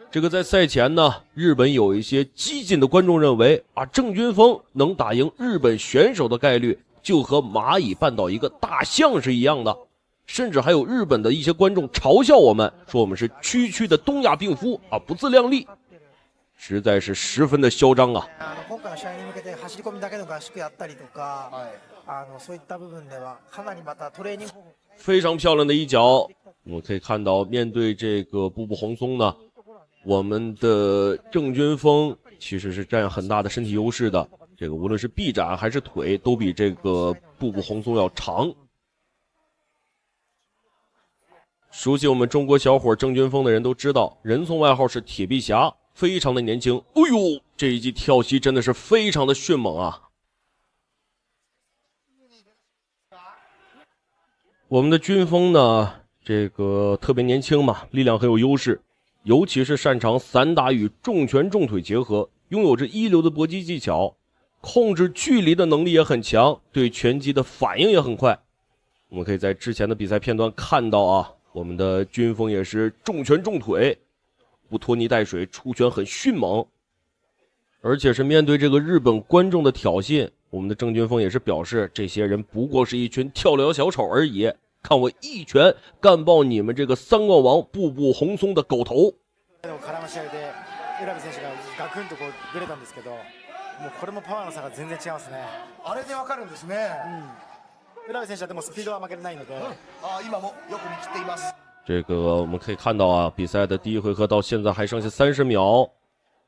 这个在赛前呢，日本有一些激进的观众认为啊，郑军锋能打赢日本选手的概率就和蚂蚁绊倒一个大象是一样的，甚至还有日本的一些观众嘲笑我们，说我们是区区的东亚病夫啊，不自量力。实在是十分的嚣张啊！非常漂亮的一脚，我们可以看到，面对这个步步红松呢，我们的郑军锋其实是占很大的身体优势的。这个无论是臂展还是腿，都比这个步步红松要长。熟悉我们中国小伙郑军锋的人都知道，人送外号是铁臂侠，非常的年轻。哎呦，这一记跳膝真的是非常的迅猛啊！我们的军锋呢，这个特别年轻嘛，力量很有优势，尤其是擅长散打与重拳重腿结合，拥有着一流的搏击技巧，控制距离的能力也很强，对拳击的反应也很快。我们可以在之前的比赛片段看到啊，我们的军锋也是重拳重腿，不拖泥带水，出拳很迅猛。而且是面对这个日本观众的挑衅，我们的郑军锋也是表示，这些人不过是一群跳梁小丑而已，看我一拳干爆你们这个三冠王步步红松的狗头。这个我们可以看到啊，比赛的第一回合到现在还剩下30秒，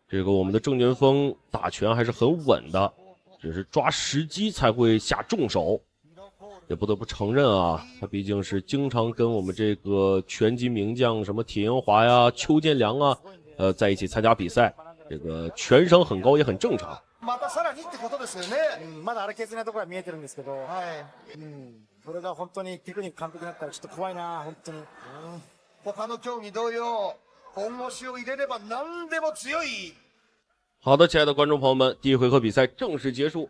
这个我们的郑军锋打拳还是很稳的，只是抓时机才会下重手。也不得不承认啊，他毕竟是经常跟我们这个拳击名将什么铁英华呀、邱建良啊，在一起参加比赛，这个拳声很高也很正常。またさらにってことですよね。まだあれ削りなところは見えてるんですけど、はい。それが本当にテクニック完璧だったらちょっと怖いな、本当に。他の競技同様、本腰を入れれば何でも強い。好的，亲爱的观众朋友们，第一回合比赛正式结束，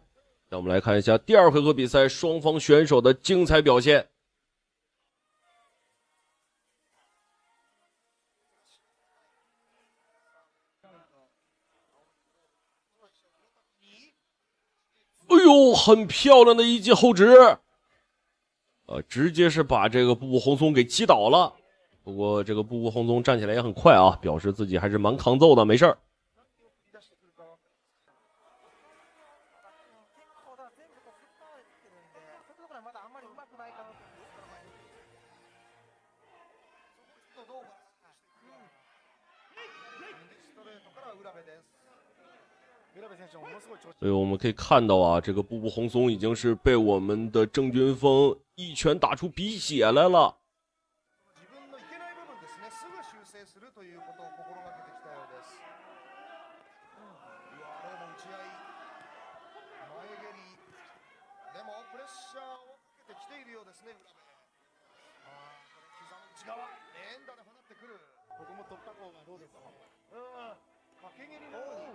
让我们来看一下第二回合比赛双方选手的精彩表现。哎呦，很漂亮的一记后直，直接是把这个步步红松给击倒了。不过这个步步红松站起来也很快啊，表示自己还是蛮抗揍的，没事儿。所以我们可以看到啊，这个步步红松已经是被我们的郑军锋一拳打出鼻血来了。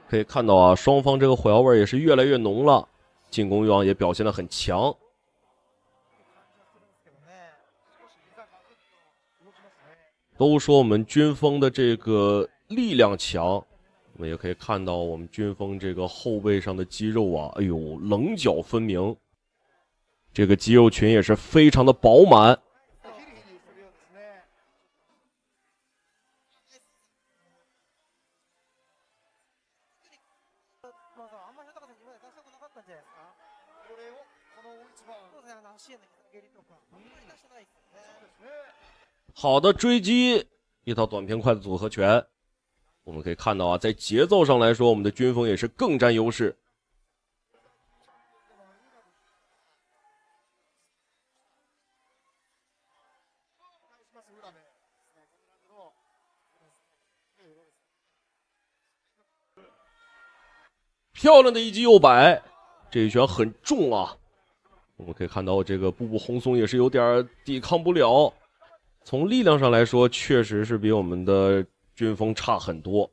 可以看到啊，双方这个火药味也是越来越浓了，进攻欲望也表现得很强。都说我们军锋的这个力量强，我们也可以看到我们军锋这个后背上的肌肉啊，哎呦，棱角分明，这个肌肉群也是非常的饱满。好的追击，一套短平快的组合拳。我们可以看到啊，在节奏上来说，我们的军锋也是更占优势。漂亮的一击右摆，这一拳很重啊。我们可以看到这个步步红松也是有点抵抗不了。从力量上来说，确实是比我们的军锋差很多。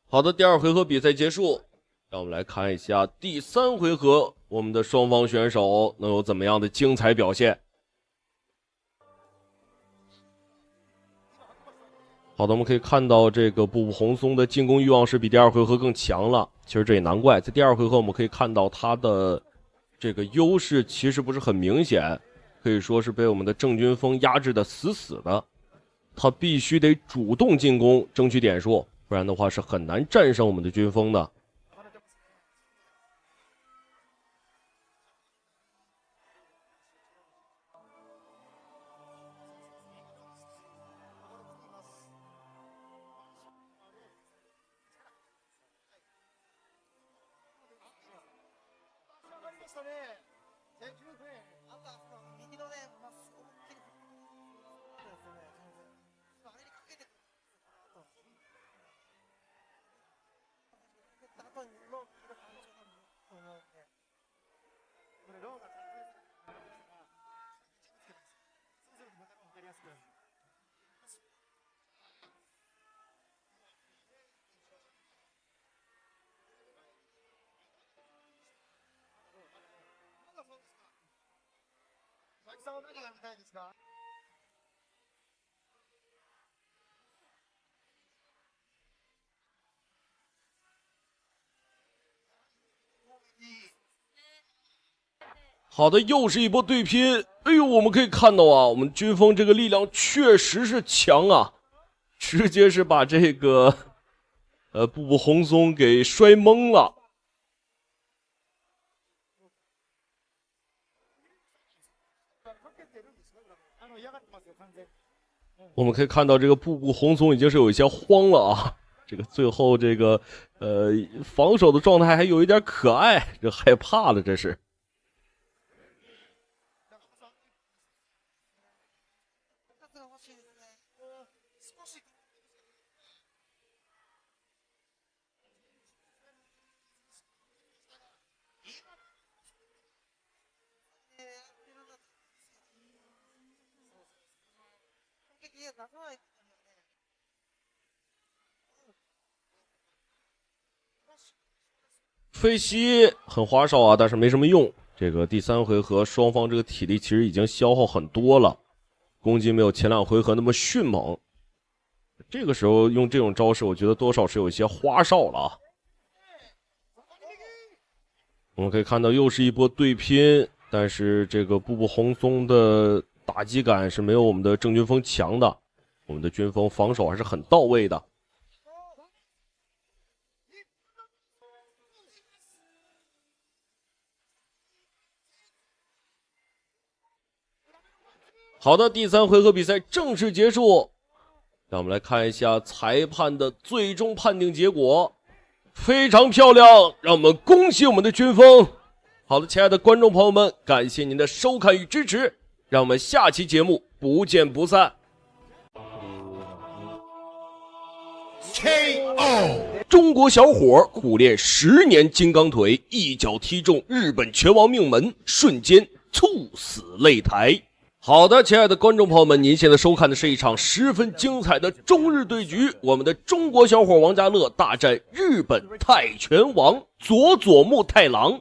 好的，第二回合比赛结束，让我们来看一下第三回合，我们的双方选手能有怎么样的精彩表现。好的，我们可以看到这个步步红松的进攻欲望是比第二回合更强了。其实这也难怪，在第二回合我们可以看到他的这个优势其实不是很明显，可以说是被我们的郑军锋压制的死死的。他必须得主动进攻，争取点数，不然的话是很难战胜我们的军锋的。好的，又是一波对拼。哎呦，我们可以看到啊，我们军锋这个力量确实是强啊，直接是把这个步步红松给摔懵了。我们可以看到这个步步红松已经是有一些慌了啊，这个最后这个防守的状态还有一点可爱，这害怕了这是。费西很花哨啊，但是没什么用。这个第三回合双方这个体力其实已经消耗很多了，攻击没有前两回合那么迅猛。这个时候用这种招式，我觉得多少是有一些花哨了啊。我们可以看到又是一波对拼，但是这个步步红松的打击感是没有我们的郑军锋强的，我们的军锋防守还是很到位的。好的，第三回合比赛正式结束，让我们来看一下裁判的最终判定结果，非常漂亮，让我们恭喜我们的军锋。好的，亲爱的观众朋友们，感谢您的收看与支持，让我们下期节目不见不散。KO！ 中国小伙苦练10年金刚腿，一脚踢中日本拳王命门，瞬间猝死擂台。好的，亲爱的观众朋友们，您现在收看的是一场十分精彩的中日对局，我们的中国小伙王家乐大战日本泰拳王佐佐木太郎。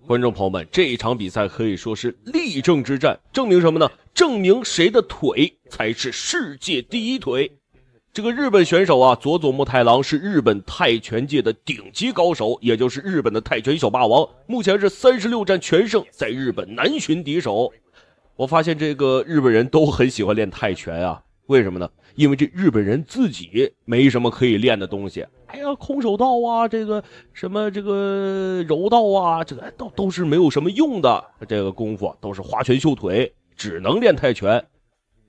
观众朋友们，这一场比赛可以说是力争之战，证明什么呢？证明谁的腿才是世界第一腿。这个日本选手啊，佐佐木太郎是日本泰拳界的顶级高手，也就是日本的泰拳小霸王，目前是36战全胜，在日本难寻敌手。我发现这个日本人都很喜欢练泰拳啊，为什么呢？因为这日本人自己没什么可以练的东西，哎呀，空手道啊，这个什么这个柔道啊，这个都是没有什么用的，这个功夫都是花拳绣腿，只能练泰拳。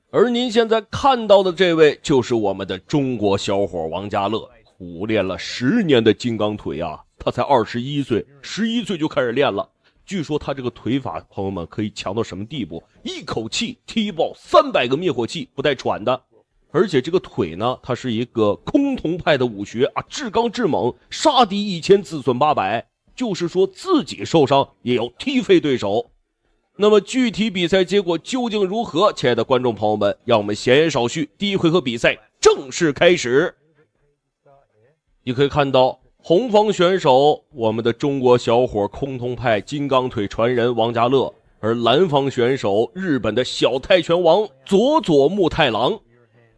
而您现在看到的这位就是我们的中国小伙王家乐，苦练了10年的金刚腿啊，他才21岁，11岁就开始练了。据说他这个腿法，朋友们可以强到什么地步？一口气踢爆300个灭火器不带喘的。而且这个腿呢，它是一个崆峒派的武学啊，至刚至猛，杀敌1000自损800，就是说自己受伤也要踢飞对手。那么具体比赛结果究竟如何？亲爱的观众朋友们，让我们闲言少叙，第一回合比赛正式开始。你可以看到红方选手我们的中国小伙崆峒派金刚腿传人王家乐，而蓝方选手日本的小泰拳王佐佐木太郎。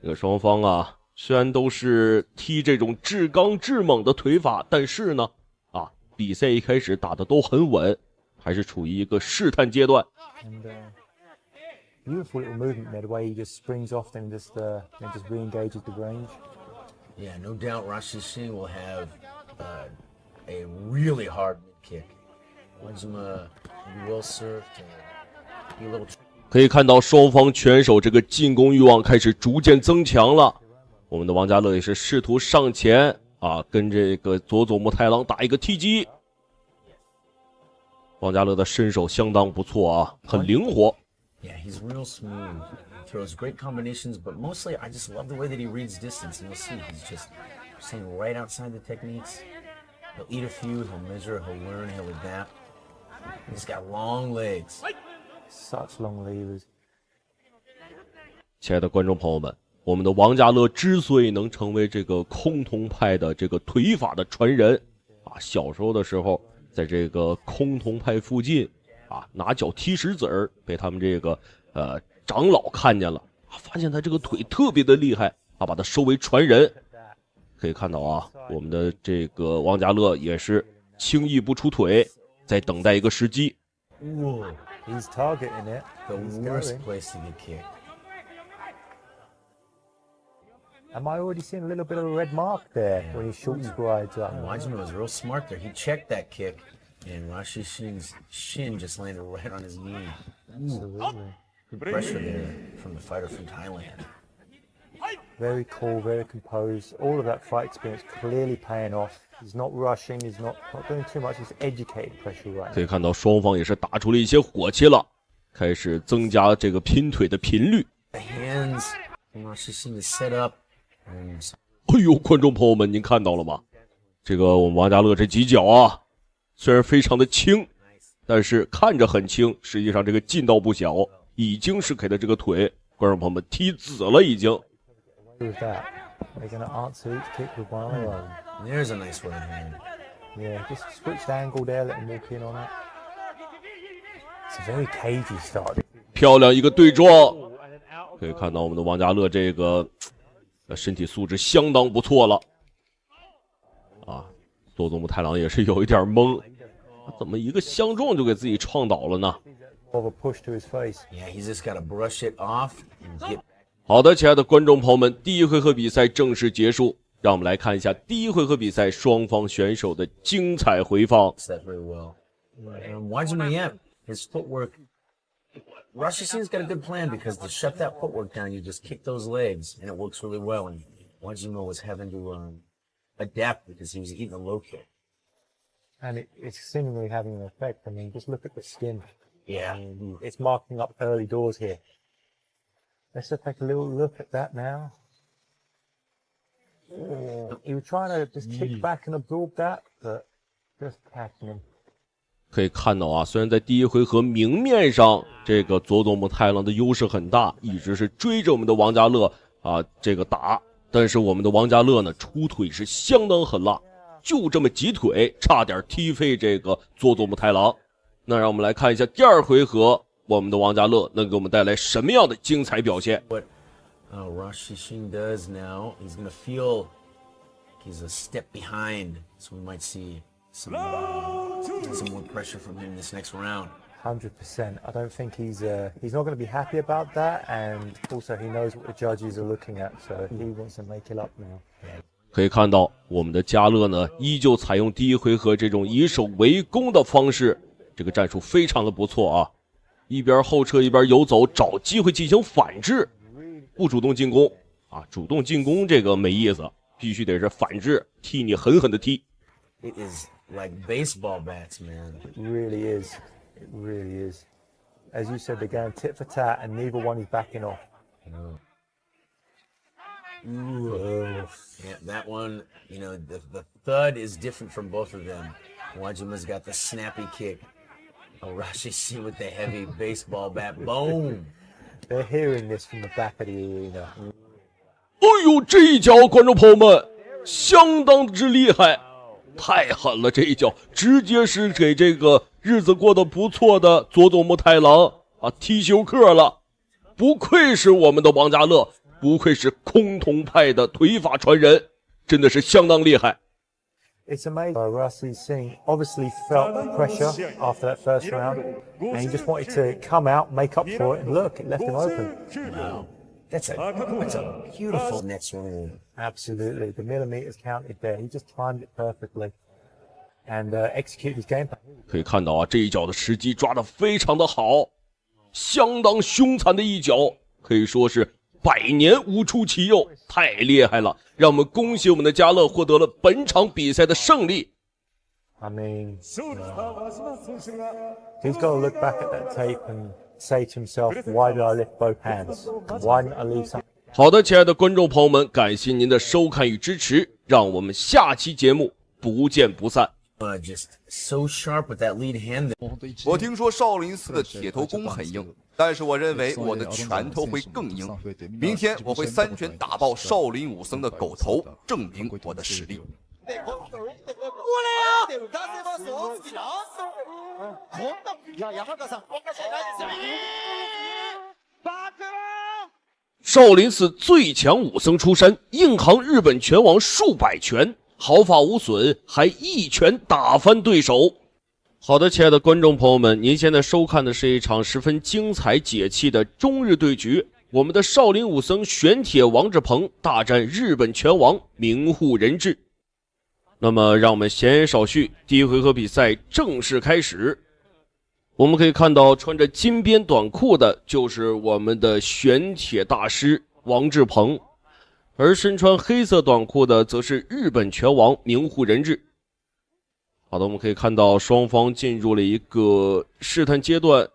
这个双方啊虽然都是踢这种至刚至猛的腿法，但是呢，比赛一开始打的都很稳，还是处于一个试探阶段。Beautiful little movement there, the way he just springs off and just re-engages the range. Yeah, no doubt Rashid Singh will have a really hard mid kick. Wenzima will serve to be a little. 可以看到双方拳手这个进攻欲望开始逐渐增强了。我们的王家乐也是试图上前跟这个佐佐木太郎打一个踢击。王家乐的身手相当不错很灵活。Yeah, he's real smooth. He throws great combinations, but mostly I just love the way that he reads distance. And you'll see he's just staying right outside the techniques. He'll eat a few, he'll measure, he'll learn, he'll adapt. He's got long legs. Such long levers. 亲爱的观众朋友们，我们的王家乐之所以能成为这个崆峒派的这个腿法的传人小时候的时候，在这个崆峒派附近拿脚踢石子儿，被他们这个长老看见了，发现他这个腿特别的厉害把他收为传人。可以看到我们的这个王家乐也是轻易不出腿，在等待一个时机。He's targeting it. The worst place to get kicked. Am I already seeing a little bit of a red mark there when he short strides up? Wajima was real smart there. He checked that kick, and Rashid Singh's shin just landed right on his knee. Absolutely. Good pressure there from the fighter from Thailand. Very cool, very composed. All of that fight experience clearly paying off. He's not rushing. He's not doing too much. He's educated pressure right now. 可以看到双方也是打出了一些火气了，开始增加这个拼腿的频率。The hands from Rashid Singh is set up. 哎呦，观众朋友们，您看到了吗？这个我们王家乐这几脚虽然非常的轻，但是看着很轻，实际上这个劲道不小，已经是给他这个腿，观众朋友们踢紫了已经。With that, they're going to answer each kick with one alone. There's a nice right hand. Yeah, just switch the angle there, let him walk in on it. It's a very cagey start. 漂亮一个对撞，可以看到我们的王家乐这个身体素质相当不错了。佐佐木太郎也是有一点懵，怎么一个相撞就给自己撞倒了呢？ Of a push to his face. Yeah, he's just got to brush it off and get. 好的，亲爱的观众朋友们，第一回合比赛正式结束，让我们来看一下第一回合比赛双方选手的精彩回放。That very well. Wajima, yeah, his footwork. Rashid Singh's got a good plan because to shut that footwork down, you just kick those legs, and it works really well. And Wajima was having to adapt because he was eating a low kick. And it's seemingly having an effect. I mean, just look at the skin. Yeah. It's marking up early doors here. Let's just take a little look at that now. He was trying to just kick back and absorb that, but just catching him. 可以看到虽然在第一回合明面上这个佐佐木太郎的优势很大，一直是追着我们的王家乐这个打，但是我们的王家乐呢出腿是相当狠辣，就这么几腿差点踢飞这个佐佐木太郎。那让我们来看一下第二回合，我们的王家乐能给我们带来什么样的精彩表现。 What Rashid Singh does now, he's going to feel he's a step behind, so we might see some more pressure from him this next round. 100%. I don't think he's not going to be happy about that, and also he knows what the judges are looking at, so he wants to make it up now. 可以看到我们的家乐呢依旧采用第一回合这种以守为攻的方式，这个战术非常的不错一边后撤一边游走，找机会进行反制，不主动进攻主动进攻这个没意思，必须得是反制，踢你狠狠的踢。 It is like baseball bats, man. It really is. It really is. As you said, they're going tit for tat, and neither one is backing off. Yeah, that one, you know, the thud is different from both of them. Wajima's got the snappy kick. Rashid Singh with the heavy baseball bat. Boom! They're hearing this from the back of the arena. 哎呦，这一脚，观众朋友们，相当之厉害，太狠了！这一脚直接是给这个日子过得不错的佐佐木太郎踢休克了。不愧是我们的王家乐，不愧是崆峒派的腿法传人，真的是相当厉害。It's amazing. Russell Singh obviously felt pressure after that first round, and he just wanted to come out, make up for it, and look, it left him open. Wow. That's a beautiful next round. Absolutely. The millimeters counted there. He just timed it perfectly and executed his game plan. 可以看到啊，这一脚的时机抓得非常的好，相当凶残的一脚，可以说是百年无出其右，太厉害了！让我们恭喜我们的加勒获得了本场比赛的胜利。I mean, he's got to look back at that tape and say to himself, why did I lift both hands? Why didn't I leave some? 好的，亲爱的观众朋友们，感谢您的收看与支持，让我们下期节目不见不散。Just so sharp with that lead hand. 我听说少林寺的铁头功很硬，但是我认为我的拳头会更硬。明天我会3拳打爆少林武僧的狗头，证明我的实力。少林寺最强武僧出身，硬扛日本拳王数百拳，毫发无损，还一拳打翻对手。好的，亲爱的观众朋友们，您现在收看的是一场十分精彩解气的中日对决，我们的少林武僧玄铁王志鹏大战日本拳王明户仁志。那么让我们闲言少叙，第一回合比赛正式开始。我们可以看到穿着金边短裤的就是我们的玄铁大师王志鹏，而身穿黑色短裤的则是日本拳王明户仁志。好的，我们可以看到双方进入了一个试探阶段。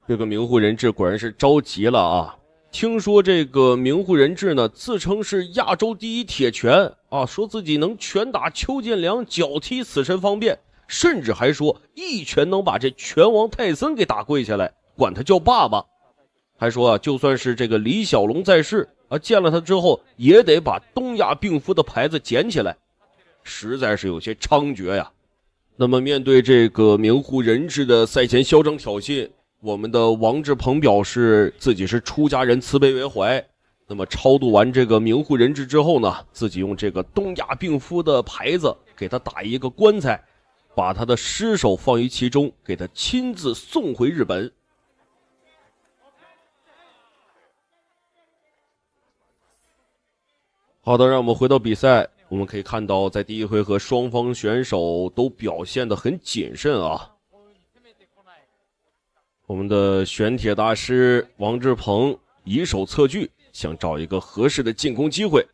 这个明户仁志果然是着急了啊！听说这个明户仁志呢，自称是亚洲第一铁拳啊，说自己能拳打邱建良，脚踢死神方便，甚至还说一拳能把这拳王泰森给打跪下来，管他叫爸爸。还说啊，就算是这个李小龙在世啊，见了他之后也得把东亚病夫的牌子捡起来，实在是有些猖獗呀。那么面对这个明户仁志的赛前嚣张挑衅，我们的王志鹏表示自己是出家人，慈悲为怀。那么超度完这个明户仁志之后呢，自己用这个东亚病夫的牌子给他打一个棺材，把他的尸首放于其中，给他亲自送回日本。好的，让我们回到比赛。我们可以看到在第一回合双方选手都表现得很谨慎啊。我们的玄铁大师王志鹏以手测距，想找一个合适的进攻机会。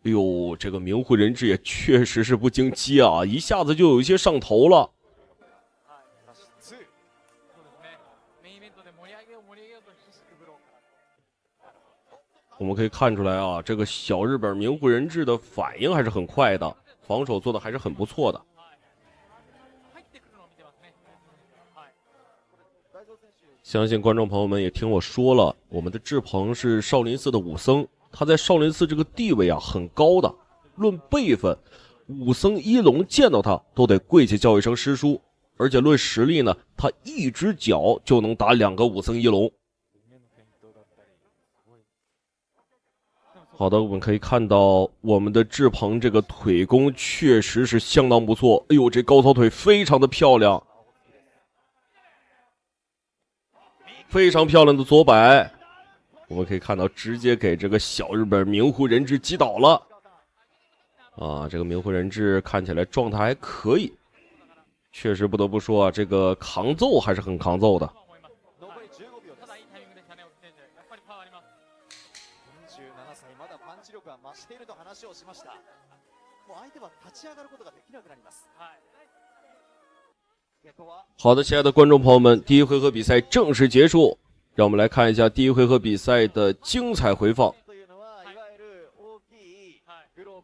哎呦，这个明户仁志也确实是不经激啊，一下子就有一些上头了。我们可以看出来啊，这个小日本明户仁志的反应还是很快的，防守做的还是很不错的。相信观众朋友们也听我说了，我们的志鹏是少林寺的武僧，他在少林寺这个地位啊很高的，论辈分，武僧一龙见到他都得跪下叫一声师叔，而且论实力呢，他一只脚就能打2个武僧一龙。好的，我们可以看到我们的志鹏这个腿功确实是相当不错，哎呦，这高潮腿非常的漂亮。非常漂亮的左摆，我们可以看到直接给这个小日本明户仁志击倒了。啊，这个明户仁志看起来状态还可以，确实不得不说啊，这个扛揍还是很扛揍的。好的，亲爱的观众朋友们，第一回合比赛正式结束，让我们来看一下第一回合比赛的精彩回放。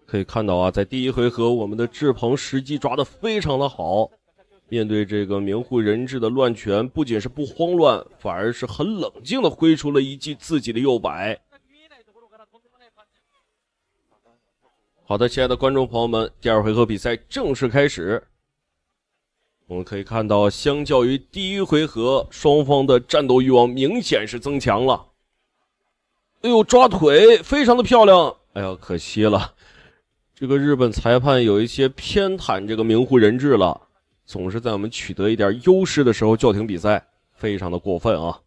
可以看到啊，在第一回合我们的志鹏时机抓得非常的好，面对这个明户仁志的乱拳，不仅是不慌乱，反而是很冷静的挥出了一记自己的右摆。好的，亲爱的观众朋友们，第二回合比赛正式开始。我们可以看到，相较于第一回合，双方的战斗欲望明显是增强了。哎呦，抓腿非常的漂亮。哎呀，可惜了，这个日本裁判有一些偏袒这个明户仁志了，总是在我们取得一点优势的时候叫停比赛，非常的过分啊。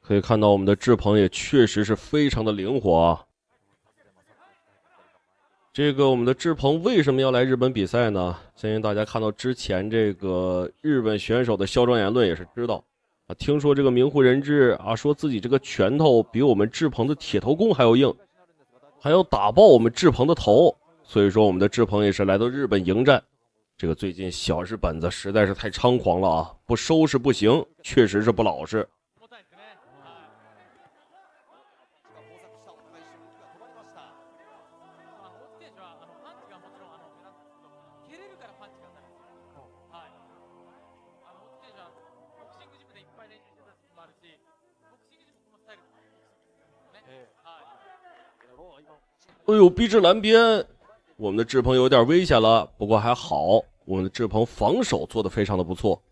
可以看到我们的志鹏也确实是非常的灵活啊。这个我们的志鹏为什么要来日本比赛呢？相信大家看到之前这个日本选手的嚣张言论也是知道啊。听说这个明户仁志啊，说自己这个拳头比我们志鹏的铁头功还要硬，还要打爆我们志鹏的头，所以说我们的志鹏也是来到日本迎战。这个最近小日本子实在是太猖狂了啊，不收拾不行，确实是不老实。哎呦，逼至蓝边，我们的志鹏有点危险了，不过还好，我们的志鹏防守做得非常的不错。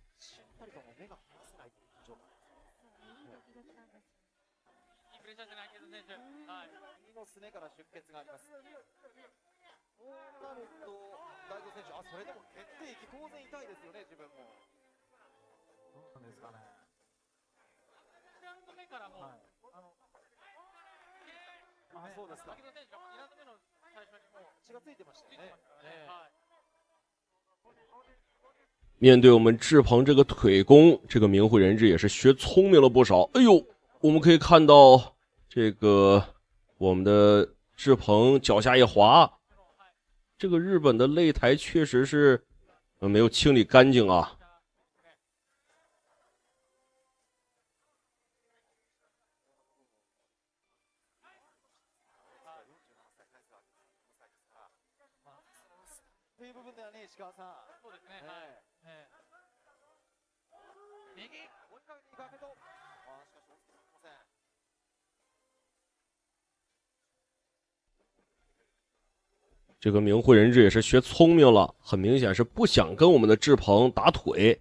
面对我们志鹏这个腿功，这个明户仁志也是学聪明了不少。哎呦，我们可以看到这个我们的志鹏脚下一滑，这个日本的擂台确实是没有清理干净啊。这个明户仁志也是学聪明了，很明显是不想跟我们的志鹏打腿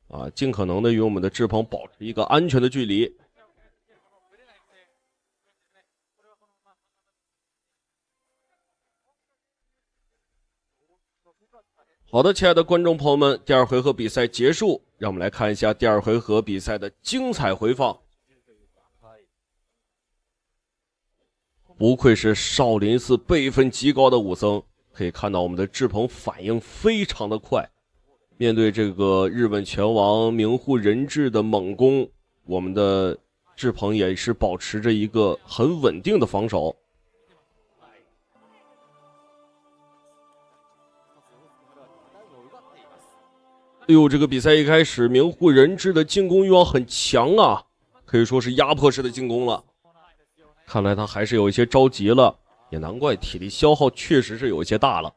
啊，尽可能的与我们的志鹏保持一个安全的距离。好的，亲爱的观众朋友们，第二回合比赛结束，让我们来看一下第二回合比赛的精彩回放。不愧是少林寺辈分极高的武僧，可以看到我们的志鹏反应非常的快。面对这个日本拳王明户仁志的猛攻，我们的志鹏也是保持着一个很稳定的防守。哎呦，这个比赛一开始，明户仁志的进攻欲望很强啊，可以说是压迫式的进攻了。看来他还是有一些着急了，也难怪体力消耗确实是有一些大了。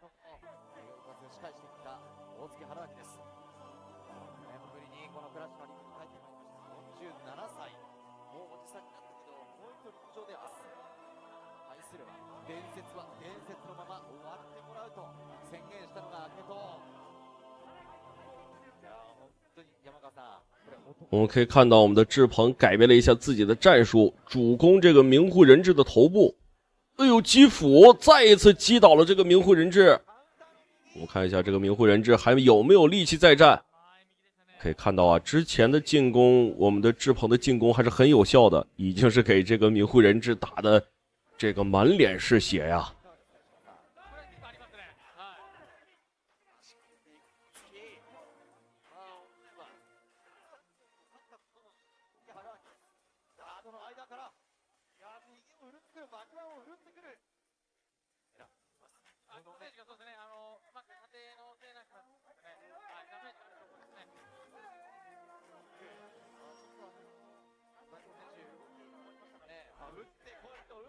我们可以看到我们的志鹏改变了一下自己的战术，主攻这个明户仁志的头部。哎呦，击斧再一次击倒了这个明户仁志。我们看一下这个明户仁志还有没有力气再战。可以看到啊，之前的进攻，我们的志鹏的进攻还是很有效的，已经是给这个明户仁志打的这个满脸是血呀。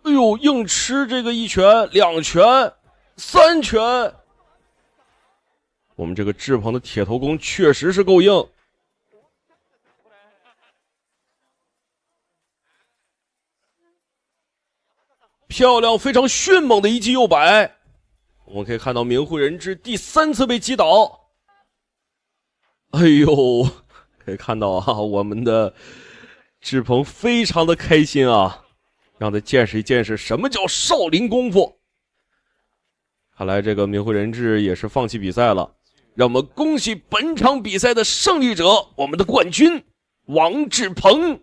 哎呦，硬吃这个一拳、两拳、三拳，我们这个志鹏的铁头功确实是够硬。漂亮，非常迅猛的一击右摆。我们可以看到明慧人质第3次被击倒。哎呦，可以看到啊，我们的志鹏非常的开心啊，让他见识一见识什么叫少林功夫。看来这个明慧人质也是放弃比赛了。让我们恭喜本场比赛的胜利者，我们的冠军王志鹏。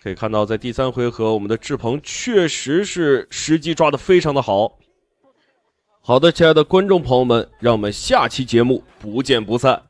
可以看到，在第3回合，我们的志鹏确实是时机抓得非常的好。好的，亲爱的观众朋友们，让我们下期节目不见不散。